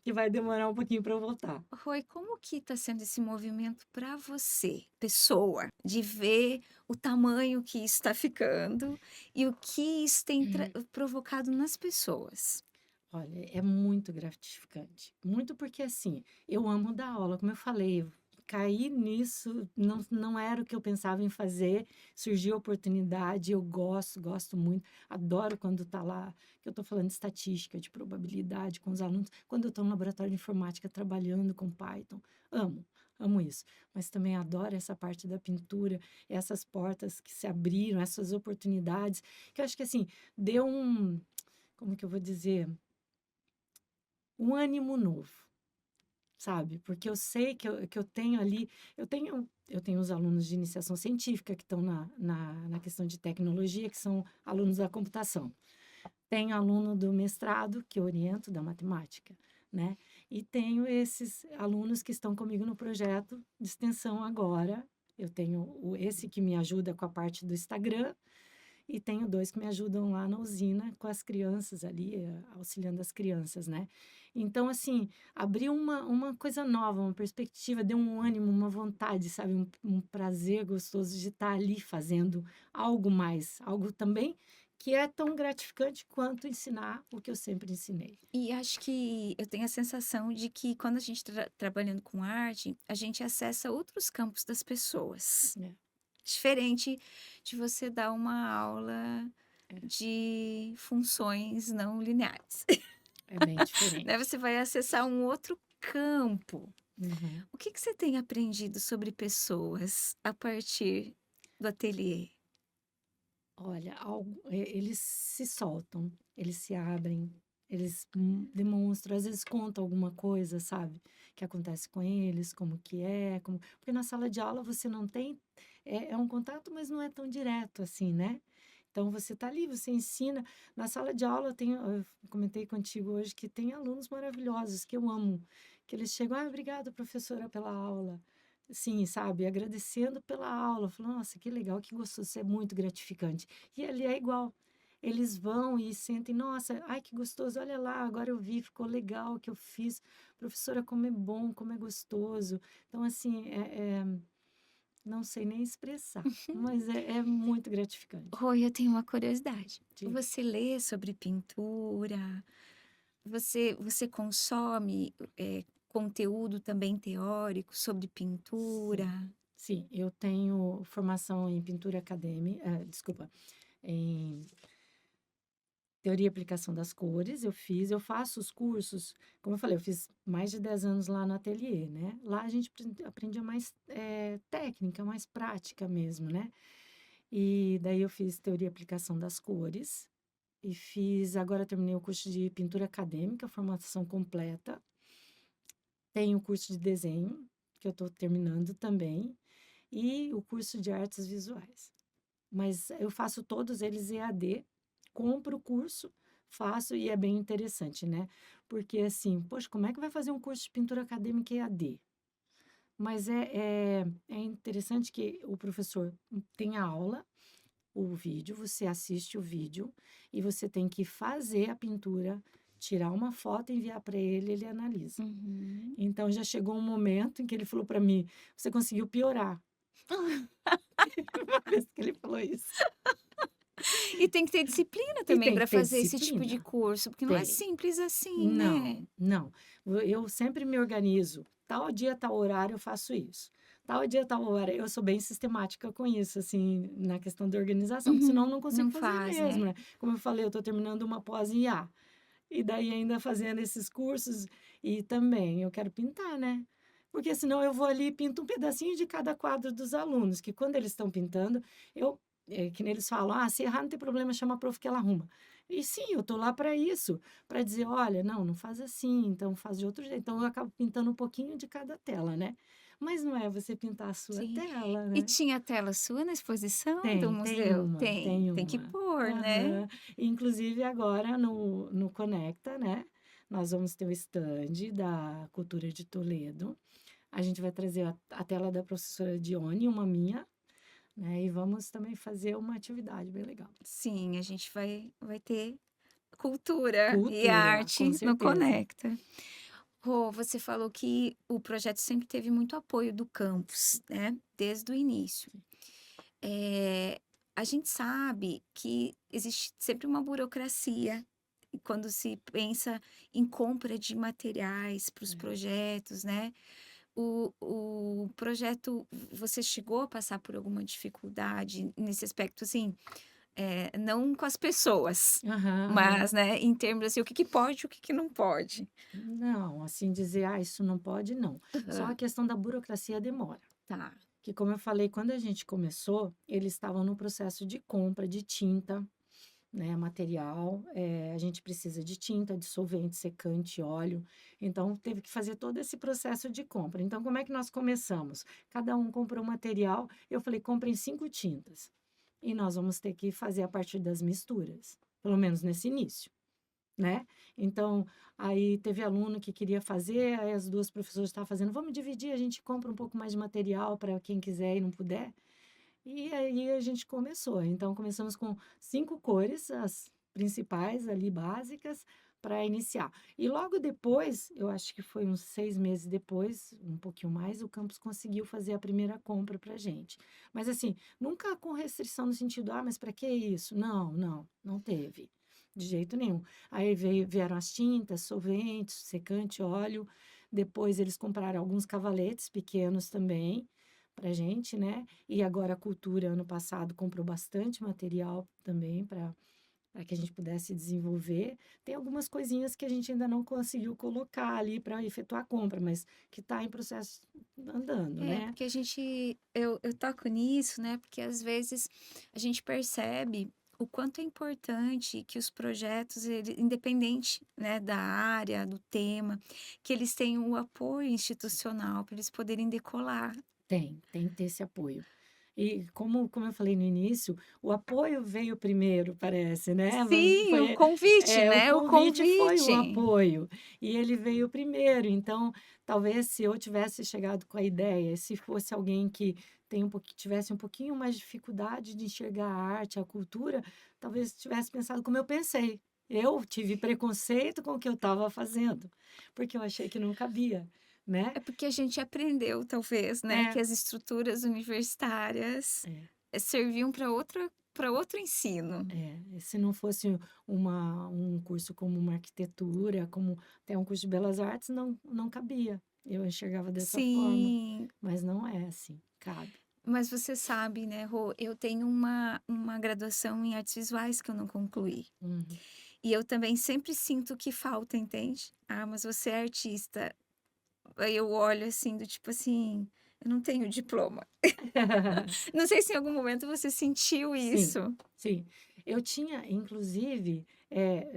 que vai demorar um pouquinho para eu voltar". Roi, como que está sendo esse movimento para você, pessoa, de ver o tamanho que está ficando e o que isso tem provocado nas pessoas? Olha, é muito gratificante. Muito porque, assim, eu amo dar aula, como eu falei, caí nisso, não era o que eu pensava em fazer, surgiu a oportunidade, eu gosto muito, adoro quando tá lá, que eu tô falando de estatística, de probabilidade com os alunos, quando eu tô no laboratório de informática trabalhando com Python, amo. Amo isso, mas também adoro essa parte da pintura, essas portas que se abriram, essas oportunidades, que eu acho que assim, deu como que eu vou dizer? Um ânimo novo, sabe, porque eu sei que eu tenho ali eu tenho os alunos de iniciação científica que estão na questão de tecnologia, que são alunos da computação. Tenho aluno do mestrado, que eu oriento, da matemática, né, e tenho esses alunos que estão comigo no projeto de extensão agora. Eu tenho esse que me ajuda com a parte do Instagram, e tenho 2 que me ajudam lá na usina com as crianças ali, auxiliando as crianças, né. Então, assim, abriu uma coisa nova, uma perspectiva, deu um ânimo, uma vontade, sabe, um prazer gostoso de estar ali fazendo algo mais, algo também que é tão gratificante quanto ensinar o que eu sempre ensinei. E acho que eu tenho a sensação de que quando a gente está trabalhando com arte, a gente acessa outros campos das pessoas. É, Diferente de você dar uma aula é, de funções não lineares, é bem né, diferente. você vai acessar um outro campo. Uhum. O que que você tem aprendido sobre pessoas a partir do ateliê? Olha, eles se soltam, eles se abrem, eles demonstram, às vezes contam alguma coisa, sabe, que acontece com eles, como que é, porque na sala de aula você não tem, é um contato, mas não é tão direto assim, né. Então você tá ali, você ensina. Na sala de aula eu comentei contigo hoje que tem alunos maravilhosos que eu amo, que eles chegam: "Ah, obrigada professora pela aula". Sim, sabe, agradecendo pela aula, falando: "Nossa, que legal, que gostoso, isso é muito gratificante". E ali é igual, eles vão e sentem: "Nossa, ai que gostoso, olha lá, agora eu vi, ficou legal o que eu fiz. Professora, como é bom, como é gostoso". Então assim, não sei nem expressar, mas é muito gratificante. Roi, eu tenho uma curiosidade. Diga. Você lê sobre pintura? Você consome, conteúdo também teórico sobre pintura? Sim. Sim, eu tenho formação em pintura acadêmica, desculpa, em teoria e aplicação das cores, eu faço os cursos, como eu falei, eu fiz mais de 10 anos lá no ateliê, né. Lá a gente aprendia mais, técnica, mais prática mesmo, né. E daí eu fiz teoria e aplicação das cores, e agora terminei o curso de pintura acadêmica, formação completa. Tenho o curso de desenho, que eu estou terminando também, e o curso de artes visuais. Mas eu faço todos eles EAD, compro o curso, faço e é bem interessante, né? Porque assim, poxa, como é que vai fazer um curso de pintura acadêmica EAD? Mas é interessante que o professor tem a aula, o vídeo, você assiste o vídeo e você tem que fazer a pintura, tirar uma foto, enviar para ele, ele analisa. Uhum. Então já chegou um momento em que ele falou para mim: "Você conseguiu piorar". Uma vez que ele falou isso. E tem que ter disciplina E também tem para que ter fazer esse tipo de disciplina. curso, porque não é Tem. simples assim, né? Não, não. Eu sempre me organizo. Tal dia, tal horário eu faço isso. Tal dia, tal hora. Eu sou bem sistemática com isso, assim, na questão da organização, porque senão Uhum. eu não consigo Não fazer faz, mesmo, né? né. Como eu falei, eu estou terminando uma pós em IA. E daí ainda fazendo esses cursos e também eu quero pintar, né. Porque senão eu vou ali e pinto um pedacinho de cada quadro dos alunos, que quando eles estão pintando, que nem eles falam: "Ah, se errar não tem problema, chama a prof que ela arruma". E sim, eu tô lá para isso, para dizer: "Olha, não, não faz assim, então faz de outro jeito". Então eu acabo pintando um pouquinho de cada tela, né. Mas não é você pintar a sua Sim. tela, E né. tinha tela sua na exposição do Tem museu? uma, Tem, tem tem que uma. pôr, né? Aham. Inclusive agora no Conecta, né, nós vamos ter o stand da Cultura de Toledo. A gente vai trazer a tela da professora Dione, uma minha, né, e vamos também fazer uma atividade bem legal. Sim, a gente vai ter cultura e Cultura, com arte no certeza. Conecta. Rô, você falou que o projeto sempre teve muito apoio do campus, né? Desde o início. Eh, a gente sabe que existe sempre uma burocracia quando se pensa em compra de materiais para os É. projetos, né? O projeto, você chegou a passar por alguma dificuldade nesse aspecto, assim, não com as pessoas, Aham, mas, aham. né, em termos assim, o que que pode, o que que não pode? Não, assim dizer: "Ah, isso não pode", não. Só a Aham, questão da burocracia demora. tá. Que como eu falei, quando a gente começou, eles estavam no processo de compra de tinta, né, material, a gente precisa de tinta, de solvente, secante, óleo, então teve que fazer todo esse processo de compra. Então como é que nós começamos? Cada um comprou material, eu falei: "Comprem 5 tintas, e nós vamos ter que fazer a partir das misturas", pelo menos nesse início. Né. Então, aí teve aluno que queria fazer, aí as 2 professoras estavam fazendo: "Vamos dividir, a gente compra um pouco mais de material para quem quiser e não puder". E aí a gente começou. Então começamos com 5 cores, as principais ali básicas, para iniciar. E logo depois, eu acho que foi uns 6 meses depois, um pouquinho mais, o campus conseguiu fazer a primeira compra para gente. Mas assim, nunca com restrição no sentido: "Ah, mas para que isso?". Não, não, não teve, de jeito nenhum. Aí vieram as tintas, solventes, secante, óleo, depois eles compraram alguns cavaletes pequenos também, pra gente, né. E agora a cultura, ano passado, comprou bastante material também para que a gente pudesse desenvolver. Tem algumas coisinhas que a gente ainda não conseguiu colocar ali para efetuar a compra, mas que está em processo andando, É, né. porque eu toco nisso, né, porque às vezes a gente percebe o quanto é importante que os projetos, independente, né, da área, do tema, que eles tenham o apoio institucional para eles poderem decolar. Tem que ter esse apoio. E como eu falei no início, o apoio veio primeiro, parece, né, mas Sim, o foi convite, o né, o convite foi o convite. apoio, e ele veio primeiro. Então, talvez se eu tivesse chegado com a ideia, se fosse alguém que tem tivesse um pouquinho mais de dificuldade de enxergar a arte, a cultura, talvez tivesse pensado como eu pensei. Eu tive preconceito com o que eu estava fazendo, porque eu achei que não cabia, né. É porque a gente aprendeu, talvez, né, É, que as estruturas universitárias, é. serviam para outro ensino. É, se não fosse um curso como uma arquitetura, como até um curso de belas artes, não cabia. Eu enxergava dessa forma, Sim. mas não é assim, cabe. Mas você sabe, né, Rô, eu tenho uma graduação em artes visuais que eu não concluí. Uhum. E eu também sempre sinto que falta, entende? "Ah, mas você é artista". Aí eu olho assim, do tipo assim, eu não tenho diploma. Não sei se em algum momento você sentiu Sim, isso. sim. Eu tinha inclusive,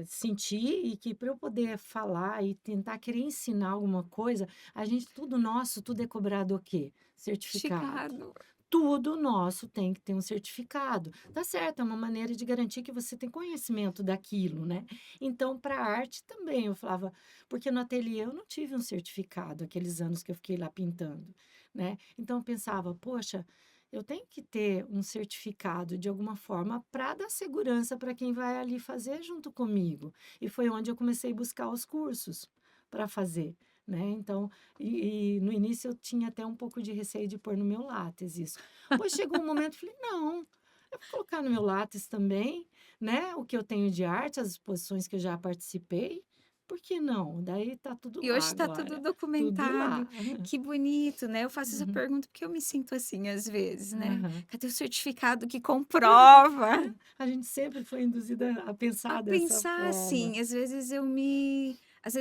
senti e que para eu poder falar e tentar querer ensinar alguma coisa, a gente tudo nosso, tudo é cobrado o quê? Certificado. Esticado. Tudo nosso tem que ter um certificado. Tá certo, é uma maneira de garantir que você tem conhecimento daquilo, né. Então, para a arte também eu falava porque no ateliê eu não tive um certificado aqueles anos que eu fiquei lá pintando, né. Então eu pensava: "Poxa, eu tenho que ter um certificado de alguma forma para dar segurança para quem vai ali fazer junto comigo". E foi onde eu comecei a buscar os cursos para fazer, né. Então no início eu tinha até um pouco de receio de pôr no meu látex isso. Pois chegou um momento, eu falei: "Não, eu vou colocar no meu látex também, né, o que eu tenho de arte, as exposições que eu já participei, por que não?". Daí tá tudo E hoje lá está tudo agora, tudo documentado. lá. Que bonito, né. Eu faço essa Uhum. pergunta porque eu me sinto assim às vezes, né. Aham. Cadê o certificado que comprova? A gente sempre foi induzida a A pensar dessa pensar forma. assim, às vezes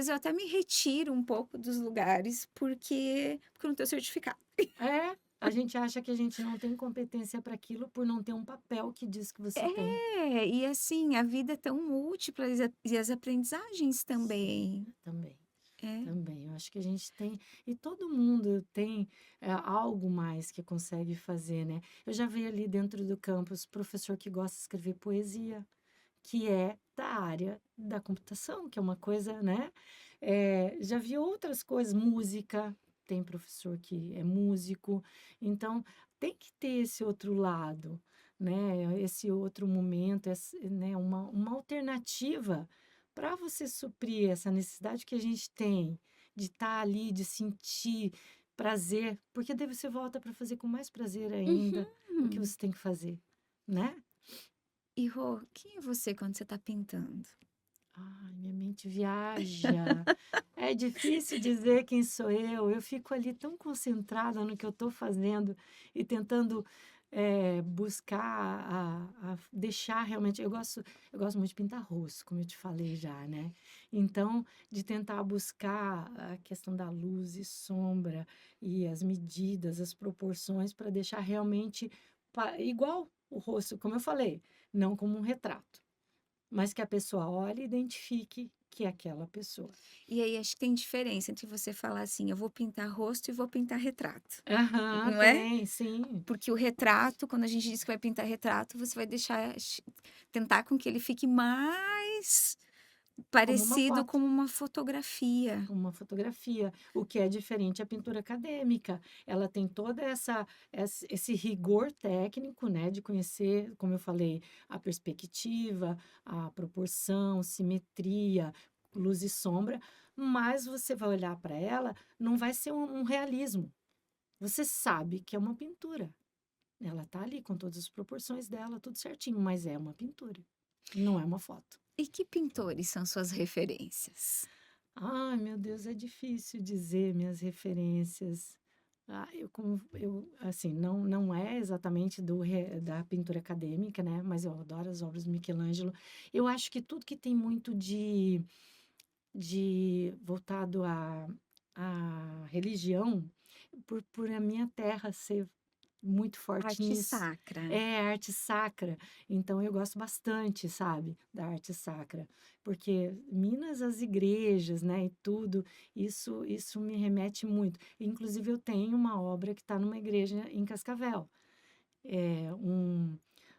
eu até me retiro um pouco dos lugares, porque eu não tenho certificado. É. A gente acha que a gente não tem competência para aquilo por não ter um papel que diz que você tem. É, e assim, a vida é tão múltipla e as aprendizagens Sim, também. também. É. Também, eu acho que a gente tem, e todo mundo tem algo mais que consegue fazer, né? Eu já vi ali dentro do campus professor que gosta de escrever poesia, que é da área da computação, que é uma coisa, né? Já vi outras coisas, música, tem professor que é músico, então tem que ter esse outro lado, né? Esse outro momento, né? Uma alternativa para você suprir essa necessidade que a gente tem de estar ali, de sentir prazer, porque daí você volta para fazer com mais prazer ainda o que Uhum. você tem que fazer, né? E Rô, quem é você quando você está pintando? Ai, minha mente viaja. É difícil dizer quem sou eu. Eu fico ali tão concentrada no que eu estou fazendo e tentando buscar deixar realmente. Eu gosto muito de pintar rosto, como eu te falei já, né? Então, de tentar buscar a questão da luz e sombra e as medidas, as proporções para deixar realmente igual o rosto, como eu falei, não como um retrato, mas que a pessoa olhe e identifique que é aquela pessoa. E aí acho que tem diferença entre você falar assim, eu vou pintar rosto e vou pintar retrato, Aham, não é? tem, sim. Porque o retrato, quando a gente diz que vai pintar retrato, você vai tentar com que ele fique mais Como uma parecido com foto, uma fotografia. como uma fotografia. O que é diferente é a pintura acadêmica. Ela tem toda esse rigor técnico, né, de conhecer, como eu falei, a perspectiva, a proporção, simetria, luz e sombra, mas você vai olhar para ela, não vai ser um realismo. Você sabe que é uma pintura. Ela tá ali com todas as proporções dela, tudo certinho, mas é uma pintura, não é uma foto. E que pintores são suas referências? Ai, meu Deus, é difícil dizer minhas referências. Assim, não é exatamente da pintura acadêmica, né? Mas eu adoro as obras do Michelangelo. Eu acho que tudo que tem muito de voltado à religião, por a minha terra ser muito forte Arte nisso. sacra. É, arte sacra. Então eu gosto bastante, sabe, da arte sacra, porque Minas, as igrejas, né, e tudo, isso me remete muito. Inclusive eu tenho uma obra que está numa igreja em Cascavel. É,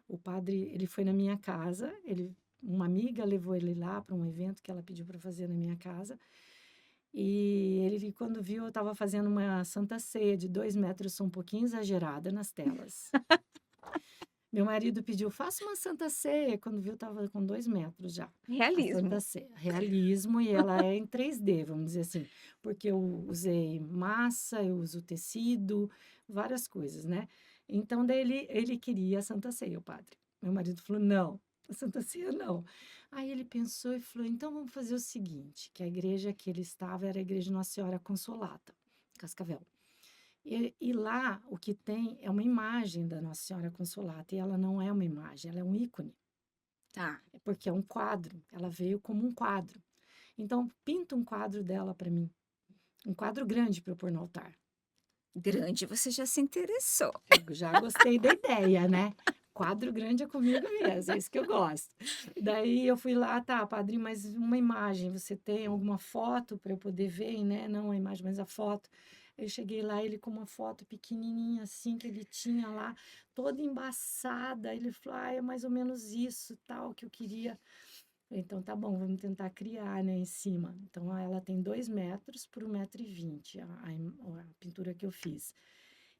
o padre, ele foi na minha casa, uma amiga levou ele lá para um evento que ela pediu para fazer na minha casa. E ele, quando viu, eu estava fazendo uma Santa Ceia de 2 metros, sou um pouquinho exagerada nas telas. Meu marido pediu, faça uma Santa Ceia. Quando viu, estava com 2 metros já. A Santa Realismo. Ceia. Realismo, e ela é em 3D, vamos dizer assim. Porque eu usei massa, eu uso tecido, várias coisas, né? Então, daí ele queria a Santa Ceia, o padre. Meu marido falou, não, a Santa Ceia não. Aí ele pensou e falou, então vamos fazer o seguinte, que a igreja que ele estava era a igreja Nossa Senhora Consolata, Cascavel. E lá o que tem é uma imagem da Nossa Senhora Consolata, e ela não é uma imagem, ela é um ícone, Tá. é porque é um quadro, ela veio como um quadro. Então, pinta um quadro dela para mim, um quadro grande para eu pôr no altar. Grande, você já se interessou. Eu já gostei da ideia, né? Quadro grande é comigo mesmo, é isso que eu gosto. Daí eu fui lá, tá, padrinho, mas uma imagem, você tem alguma foto para eu poder ver, né? Não a imagem, mas a foto. Eu cheguei lá, ele com uma foto pequenininha assim que ele tinha lá, toda embaçada. Ele falou, ah, é mais ou menos isso, tal, que eu queria. Então tá bom, vamos tentar criar, né, em cima. Então ela tem 2 metros por 1,20 m, a pintura que eu fiz.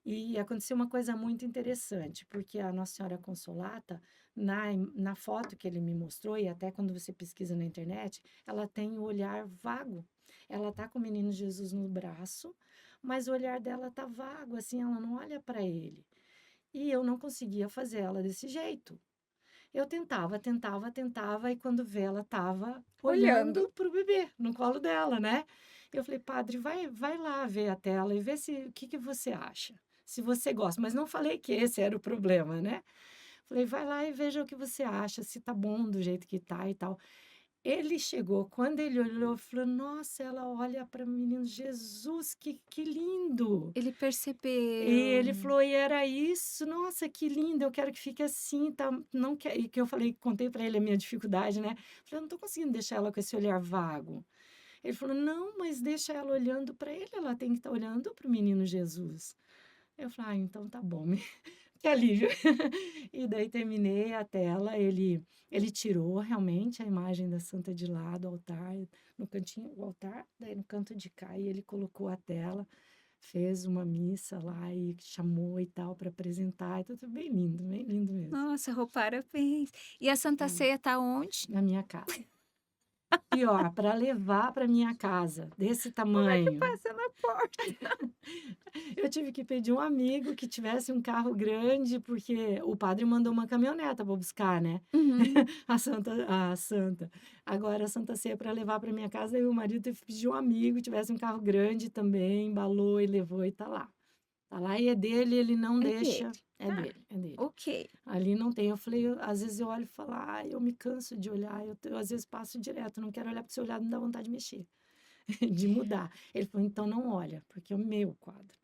E aconteceu uma coisa muito interessante, porque a Nossa Senhora Consolata, na foto que ele me mostrou, e até quando você pesquisa na internet, ela tem o olhar vago. Ela tá com o menino Jesus no braço, mas o olhar dela tá vago, assim, ela não olha para ele. E eu não conseguia fazer ela desse jeito. Eu tentava, tentava, tentava, e quando vê, ela tava Olhando. olhando pro bebê, no colo dela, né? Eu falei, padre, vai lá ver a tela e vê o que que você acha, se você gosta. Mas não falei que esse era o problema, né? Falei, vai lá e veja o que você acha, se tá bom do jeito que tá e tal. Ele chegou, quando ele olhou, falou: "Nossa, ela olha para o menino Jesus, que lindo". Ele E ele percebeu. falou: "E era isso? Nossa, que lindo, eu quero que fique assim, tá, não quer", e que eu falei, contei para ele a minha dificuldade, né, falei: "Eu não tô conseguindo deixar ela com esse olhar vago". Ele falou: "Não, mas deixa ela olhando para ele, ela tem que estar olhando para o menino Jesus". Eu falei: "Ah, então tá bom". Que alívio. E daí terminei a tela, ele tirou realmente a imagem da santa de lá do altar, no cantinho o altar, daí no canto de cá, e ele colocou a tela, fez uma missa lá e chamou e tal para apresentar, então tudo bem lindo mesmo. Nossa, Rô, parabéns. E a Santa É, Ceia tá onde? na minha casa. E ó, para levar para minha casa, desse Como é que tamanho. passa na porta? Eu tive que pedir um amigo que tivesse um carro grande, porque o padre mandou uma caminhoneta para buscar, né, Uhum. a santa. Agora a Santa Ceia para levar para minha casa, aí o marido teve que pedir um amigo que tivesse um carro grande também, embalou e levou e tá lá. Tá lá e é dele, ele não É dele. deixa, é Tá, dele, é dele. ok. Ali não tem, eu falei, às vezes eu olho e falo: "Ai, eu me canso de olhar, eu às vezes passo direto, não quero olhar para o seu olhar, me dá vontade de mexer, de mudar". Ele falou: "Então não olha, porque é o meu quadro".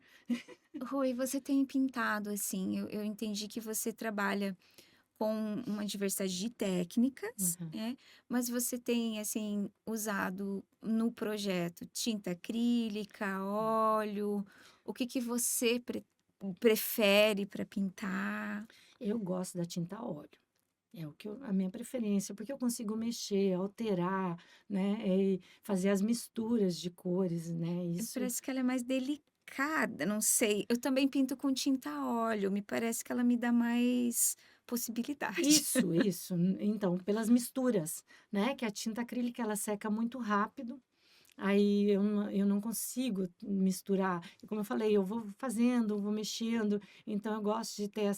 Rô, e você tem pintado, assim, eu entendi que você trabalha com uma diversidade de técnicas, Uhum. né, mas você tem, assim, usado no projeto tinta acrílica, óleo, o que que você prefere para pintar? Eu gosto da tinta a óleo. É o que a minha preferência, porque eu consigo mexer, alterar, né, e fazer as misturas de cores, né, isso Parece que ela é mais delicada, não sei. Eu também pinto com tinta a óleo, me parece que ela me dá mais possibilidade. isso. Então, pelas misturas, né, que a tinta acrílica ela seca muito rápido, aí eu não consigo misturar. E como eu falei, eu vou fazendo, vou mexendo, então eu gosto de ter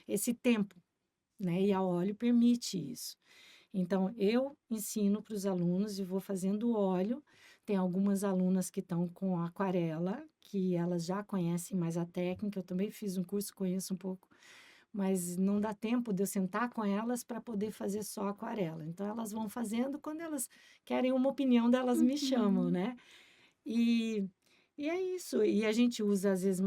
esse tempo, né, e a óleo permite isso. Então, eu ensino para os alunos e vou fazendo óleo. Tem algumas alunas que estão com aquarela, que elas já conhecem mais a técnica. Eu também fiz um curso, conheço um pouco, mas não dá tempo de eu sentar com elas para poder fazer só aquarela. Então, elas vão fazendo, quando elas querem uma opinião delas me chamam, Uhum. né? E e é isso. E a gente usa, às vezes,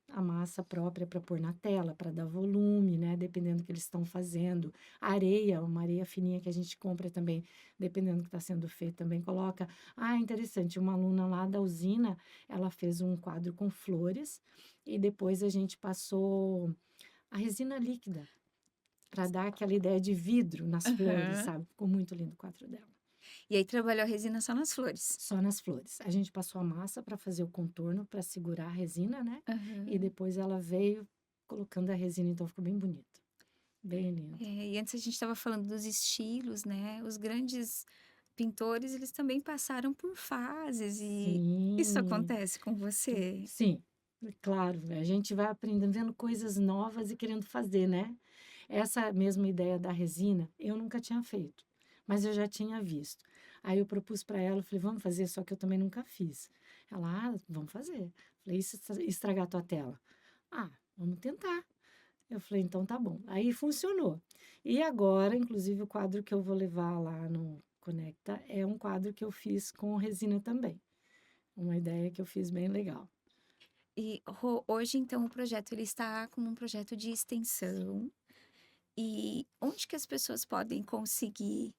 a massa própria para pôr na tela, para dar volume, né, dependendo do que eles estão fazendo. Areia, uma areia fininha que a gente compra também, dependendo do que está sendo feito, também coloca. Ah, interessante, uma aluna lá da usina, ela fez um quadro com flores e depois a gente passou a resina líquida para dar aquela ideia de vidro nas flores, Aham. sabe? Ficou muito lindo o quadro dela. E aí trabalhou a resina só nas flores? Só nas flores. A gente passou a massa para fazer o contorno, para segurar a resina, né, e Aham. depois ela veio colocando a resina, então ficou bem bonito, bem lindo. E antes a gente estava falando dos estilos, né, os grandes pintores, eles também passaram por fases e isso Sim, acontece com você? sim, claro, a gente vai aprendendo, vendo coisas novas e querendo fazer, né. Essa mesma ideia da resina, eu nunca tinha feito, mas eu já tinha visto. Aí eu propus para ela, eu falei: "Vamos fazer?", só que eu também nunca fiz. Ela: "Ah, vamos fazer". Falei: "E se estragar a tua tela?". "Ah, vamos tentar". Eu falei: "Então tá bom". Aí funcionou. E agora, inclusive, o quadro que eu vou levar lá no Conecta é um quadro que eu fiz com resina também. Uma ideia que eu fiz bem legal. E hoje então o projeto ele está como um projeto de extensão, e onde que as pessoas podem conseguir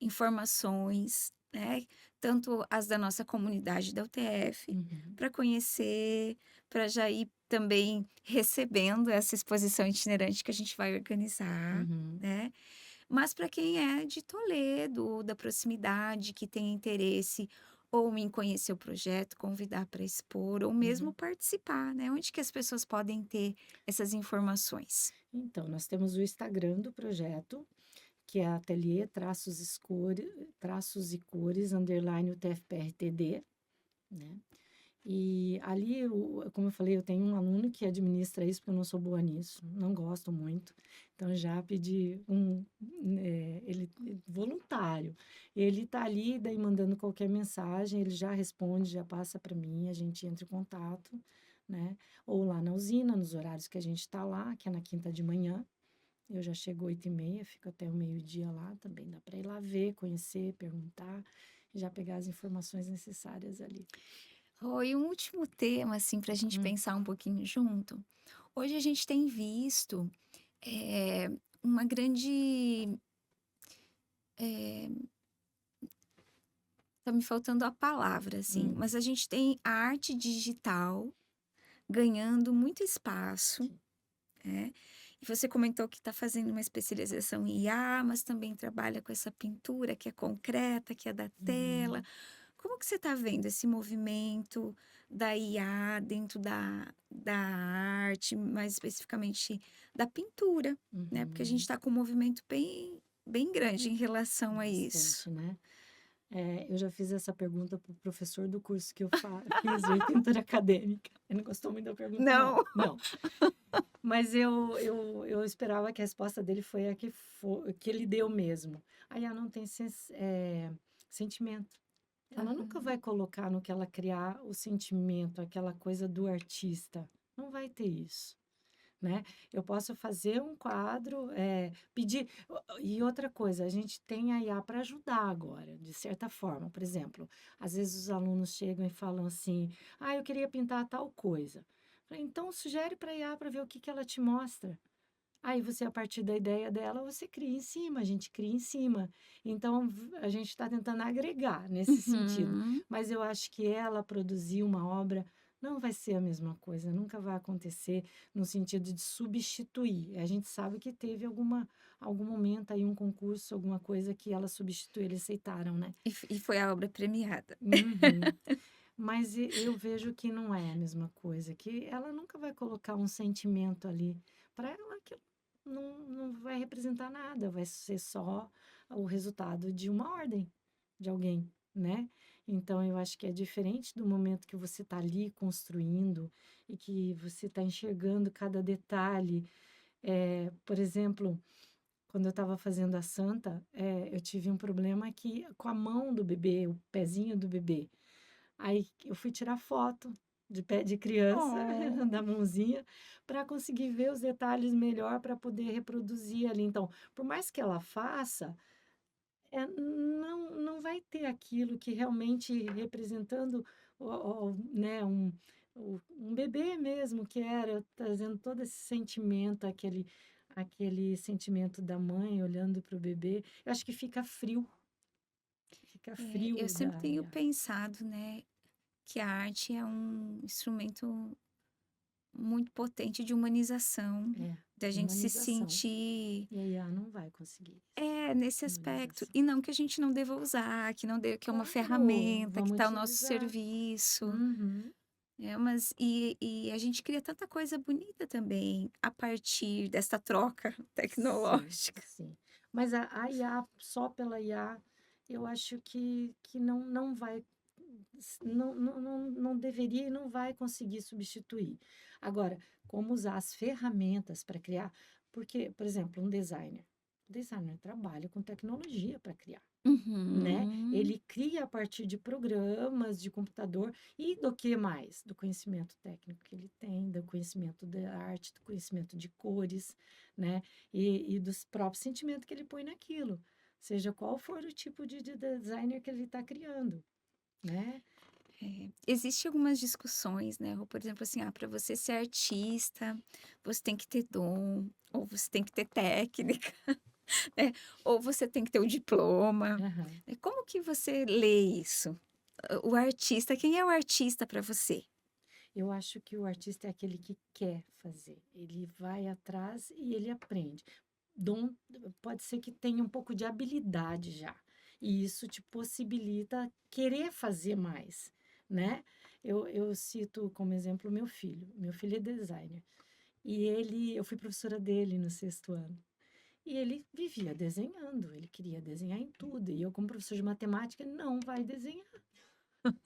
informações, né, tanto as da nossa comunidade da UTF, Uhum, para conhecer, para já ir também recebendo essa exposição itinerante que a gente vai organizar, uhum, né. Mas para quem é de Toledo, da proximidade, que tem interesse ou em conhecer o projeto, convidar para expor ou mesmo uhum. participar, né, onde que as pessoas podem ter essas informações? Então, nós temos o Instagram do projeto, que é ateliê traços e cores, underline UTFPRTD, né. E ali, como eu falei, eu tenho um aluno que administra isso, porque eu não sou boa nisso, não gosto muito. Então, já pedi ele voluntário. Ele está ali, daí mandando qualquer mensagem, ele já responde, já passa para mim, a gente entra em contato, né? Ou lá na usina, nos horários que a gente está lá, que é na quinta de manhã, Eu já chego 8h30, fico até o meio-dia lá, também dá para ir lá ver, conhecer, perguntar, e já pegar as informações necessárias ali. E um último tema, assim, para a gente Hum, pensar um pouquinho junto. Hoje a gente tem visto eh, uma grande. eh, Tá me faltando a palavra, assim, hum, mas a gente tem a arte digital ganhando muito espaço, sim. né? E você comentou que está fazendo uma especialização em IA, mas também trabalha com essa pintura que é concreta, que é da tela. Uhum, Como que você está vendo esse movimento da IA dentro da arte, mais especificamente da pintura, né? Porque a gente uhum. está com um movimento bem grande em relação a isso. Bastante, né? Eu já fiz essa pergunta para o professor do curso que eu fiz de pintura acadêmica. Ele não gostou muito da pergunta, não. Não. Não. Mas eu esperava que a resposta dele foi a que ele deu mesmo. A IA não tem sentimento. Ela nunca Aham. vai colocar no que ela criar o sentimento, aquela coisa do artista. Não vai ter isso, né? Eu posso fazer um quadro, pedir. E outra coisa, a gente tem a IA para ajudar agora, de certa forma. Por exemplo, às vezes os alunos chegam e falam assim: ah, eu queria pintar tal coisa. Falei, então sugere para a IA para ver o que que ela te mostra. Aí você, a partir da ideia dela, você cria em cima, a gente cria em cima. Então, a gente está tentando agregar nesse sentido. Uhum. Mas eu acho que ela produzir uma obra não vai ser a mesma coisa, nunca vai acontecer no sentido de substituir. A gente sabe que teve algum momento aí, um concurso, alguma coisa que ela substituiu, eles aceitaram, né? E foi a obra premiada. Uhum. Mas eu vejo que não é a mesma coisa, que ela nunca vai colocar um sentimento ali. Para ela, aquilo não vai representar nada, vai ser só o resultado de uma ordem de alguém, né? Então, eu acho que é diferente do momento que você está ali construindo e que você está enxergando cada detalhe. Por exemplo, quando eu estava fazendo a Santa, eu tive um problema que com a mão do bebê, o pezinho do bebê. Aí eu fui tirar foto de pé de criança, Oh. da mãozinha, para conseguir ver os detalhes melhor, para poder reproduzir ali. Então, por mais que ela faça, não vai ter aquilo que realmente representando né, um bebê mesmo, que era trazendo todo esse sentimento, aquele sentimento da mãe olhando para o bebê. Eu acho que fica Eu frio sempre da tenho IA. pensado, né, que a arte é um instrumento muito potente de humanização, É, da gente se humanização. sentir E a IA não vai conseguir isso, nesse aspecto. humanização. E não que a gente não deva usar, que é uma Claro, ferramenta, que vamos está ao nosso utilizar. serviço. Uhum. Mas e a gente cria tanta coisa bonita também a partir dessa troca Sim, tecnológica. sim. Mas a IA, só pela IA, eu acho que não vai, não deveria e não vai conseguir substituir. Agora, como usar as ferramentas para criar? Porque, por exemplo, um designer. O designer trabalha com tecnologia para criar. Né? Uhum. Ele cria a partir de programas de computador e do que mais? Do conhecimento técnico que ele tem, do conhecimento da arte, do conhecimento de cores, né? E dos próprios sentimentos que ele põe naquilo, seja qual for o tipo de designer que ele está criando, né? Existem algumas discussões, né, ou por exemplo assim, para você ser artista, você tem que ter dom, ou você tem que ter técnica, né, ou você tem que ter o diploma. Aham. Como que você lê isso? O artista, quem é o artista para você? Eu acho que o artista é aquele que quer fazer, ele vai atrás e ele aprende. Dom pode ser que tenha um pouco de habilidade já, e isso te possibilita querer fazer mais, né? Eu cito como exemplo o meu filho. Meu filho é designer e eu fui professora dele no 6º ano. E ele vivia desenhando, ele queria desenhar em tudo. E eu, como professor de matemática, não vai desenhar.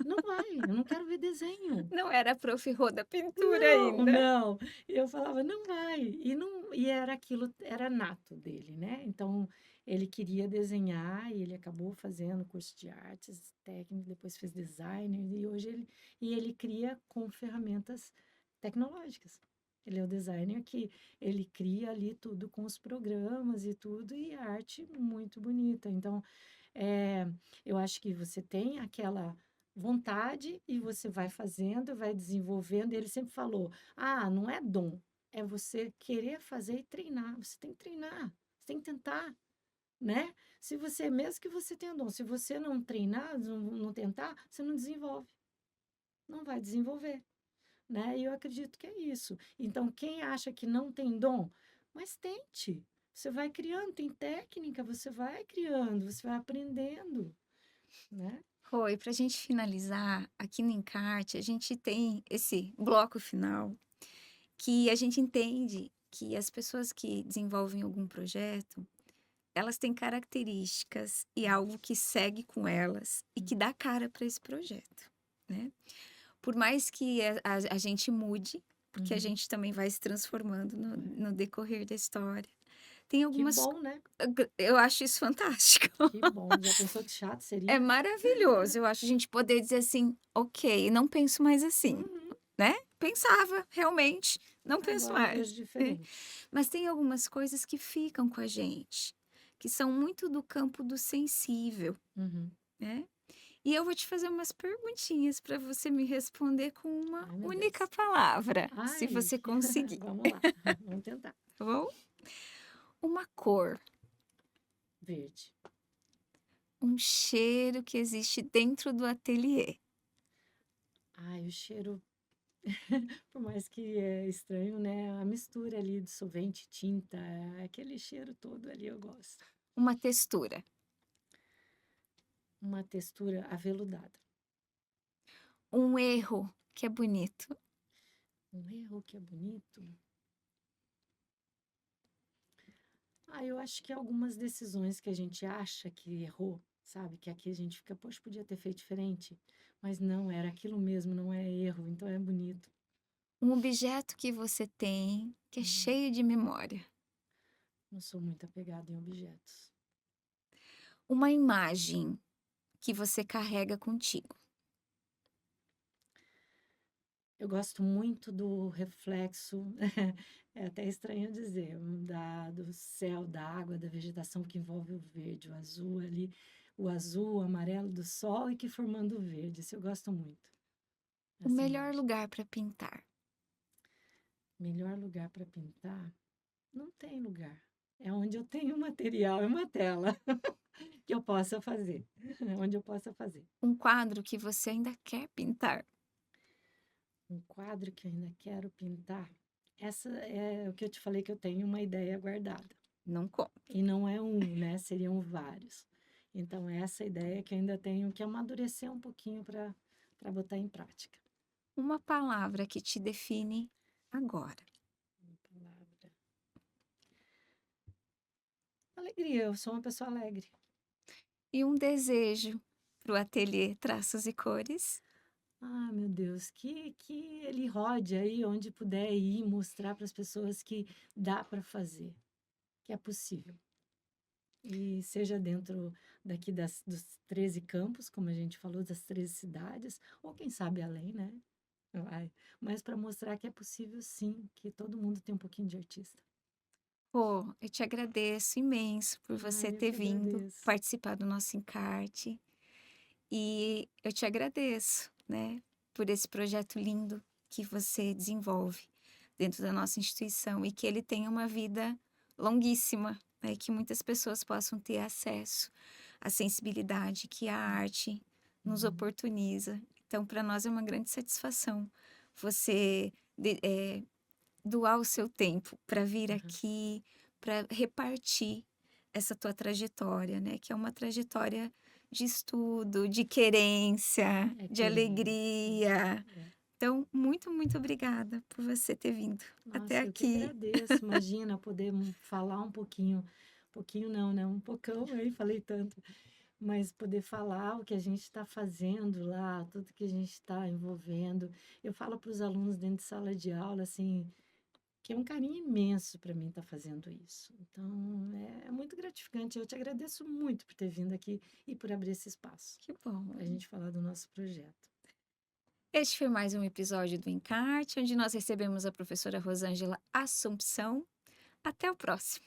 Não vai, eu não quero ver desenho. Não era a prof. Rô da pintura Não, ainda. não. Eu falava: "Não vai". E era aquilo, era nato dele, né. Então, ele queria desenhar e ele acabou fazendo curso de artes técnico, depois fez designer e hoje ele cria com ferramentas tecnológicas. Ele é o designer que ele cria ali tudo com os programas e tudo, e a arte muito bonita. Então, eh, eu acho que você tem aquela vontade e você vai fazendo, vai desenvolvendo. Ele sempre falou: "Ah, não é dom, é você querer fazer e treinar. Você tem que treinar, você tem que tentar, né? Se você, mesmo que você tenha dom, se você não treinar, não tentar, você não desenvolve, não vai desenvolver, né? E eu acredito que é isso. Então, quem acha que não tem dom, mas tente. Você vai criando, tem técnica, você vai criando, você vai aprendendo, né? Foi, para a gente finalizar, aqui no Encarte, a gente tem esse bloco final que a gente entende que as pessoas que desenvolvem algum projeto, elas têm características e algo que segue com elas e que dá cara para esse projeto, né? Por mais que a gente mude, porque a Uhum. gente também vai se transformando no decorrer da história. Tem Que algumas. bom, né? Eu acho isso fantástico. Que bom. Já pensou que chato É seria? maravilhoso. Eu acho a gente poder dizer assim, ok, não penso mais assim, Uhum. né? Pensava, realmente, não penso Agora eu mais. vejo Né? diferente. Mas tem algumas coisas que ficam com a gente, que são muito do campo do sensível, Uhum. né? E eu vou te fazer umas perguntinhas para você me responder com uma Ai, meu única Deus. palavra, se Ai, você conseguir, vamos lá. Vamos tentar. tá bom? Uma cor, Verde. um cheiro que existe dentro do ateliê, Ai, o cheiro, por mais que é estranho, né? A mistura ali de solvente, tinta, aquele cheiro todo ali eu gosto. uma textura, Uma textura aveludada. um erro que é bonito, Um erro que é bonito. Ah, eu acho que algumas decisões que a gente acha que errou, sabe? Que aqui a gente fica, poxa, podia ter feito diferente. Mas não, era aquilo mesmo, não é erro, então é bonito. um objeto que você tem que é Uhum. cheio de memória, Não sou muito apegada em objetos. uma imagem que você carrega contigo, Eu gosto muito do reflexo, é até estranho dizer, do céu, da água, da vegetação que envolve o verde, o azul ali, o azul, o amarelo do sol e que formando o verde. Isso eu gosto muito, o essa melhor imagem. lugar para pintar, Melhor lugar para pintar? Não tem lugar. É onde eu tenho material, é uma tela que eu possa fazer, onde eu possa fazer. um quadro que você ainda quer pintar. Um quadro que eu ainda quero pintar. Essa é o que eu te falei que eu tenho uma ideia guardada. Não conta. E não é um, né? Seriam vários. Então, é essa ideia que eu ainda tenho que amadurecer um pouquinho para botar em prática. Uma palavra que te define agora. Uma palavra. Alegria, eu sou uma pessoa alegre. E um desejo para o ateliê Traços e Cores. Ah, meu Deus, que ele rode aí onde puder ir mostrar para as pessoas que dá para fazer, que é possível. E seja dentro daqui dos 13 campos, como a gente falou, das 13 cidades, ou quem sabe além, né? Vai. Mas para mostrar que é possível sim, que todo mundo tem um pouquinho de artista. Pô, eu te agradeço imenso por você Ai, eu ter que vindo agradeço. participar do nosso encarte. E eu te agradeço, né, por esse projeto lindo que você desenvolve dentro da nossa instituição e que ele tenha uma vida longuíssima, né, e que muitas pessoas possam ter acesso à sensibilidade que a arte nos Uhum, oportuniza. Então, para nós é uma grande satisfação você doar o seu tempo para vir uhum. aqui, para repartir essa tua trajetória, né? Que é uma trajetória de estudo, de querência, É de querência. alegria. É. Então, muito, muito obrigada por você ter vindo até Nossa, eu que aqui. agradeço. Imagina poder falar um pouquinho não, né? Um pocão aí, falei tanto. Mas poder falar o que a gente está fazendo lá, tudo que a gente está envolvendo. Eu falo para os alunos dentro de sala de aula, assim, que é um carinho imenso para mim estar fazendo isso. Então, é muito gratificante. Eu te agradeço muito por ter vindo aqui e por abrir esse espaço Que bom. para a gente falar do nosso projeto. Este foi mais um episódio do Encarte, onde nós recebemos a professora Rosângela Assumpção. Até o próximo.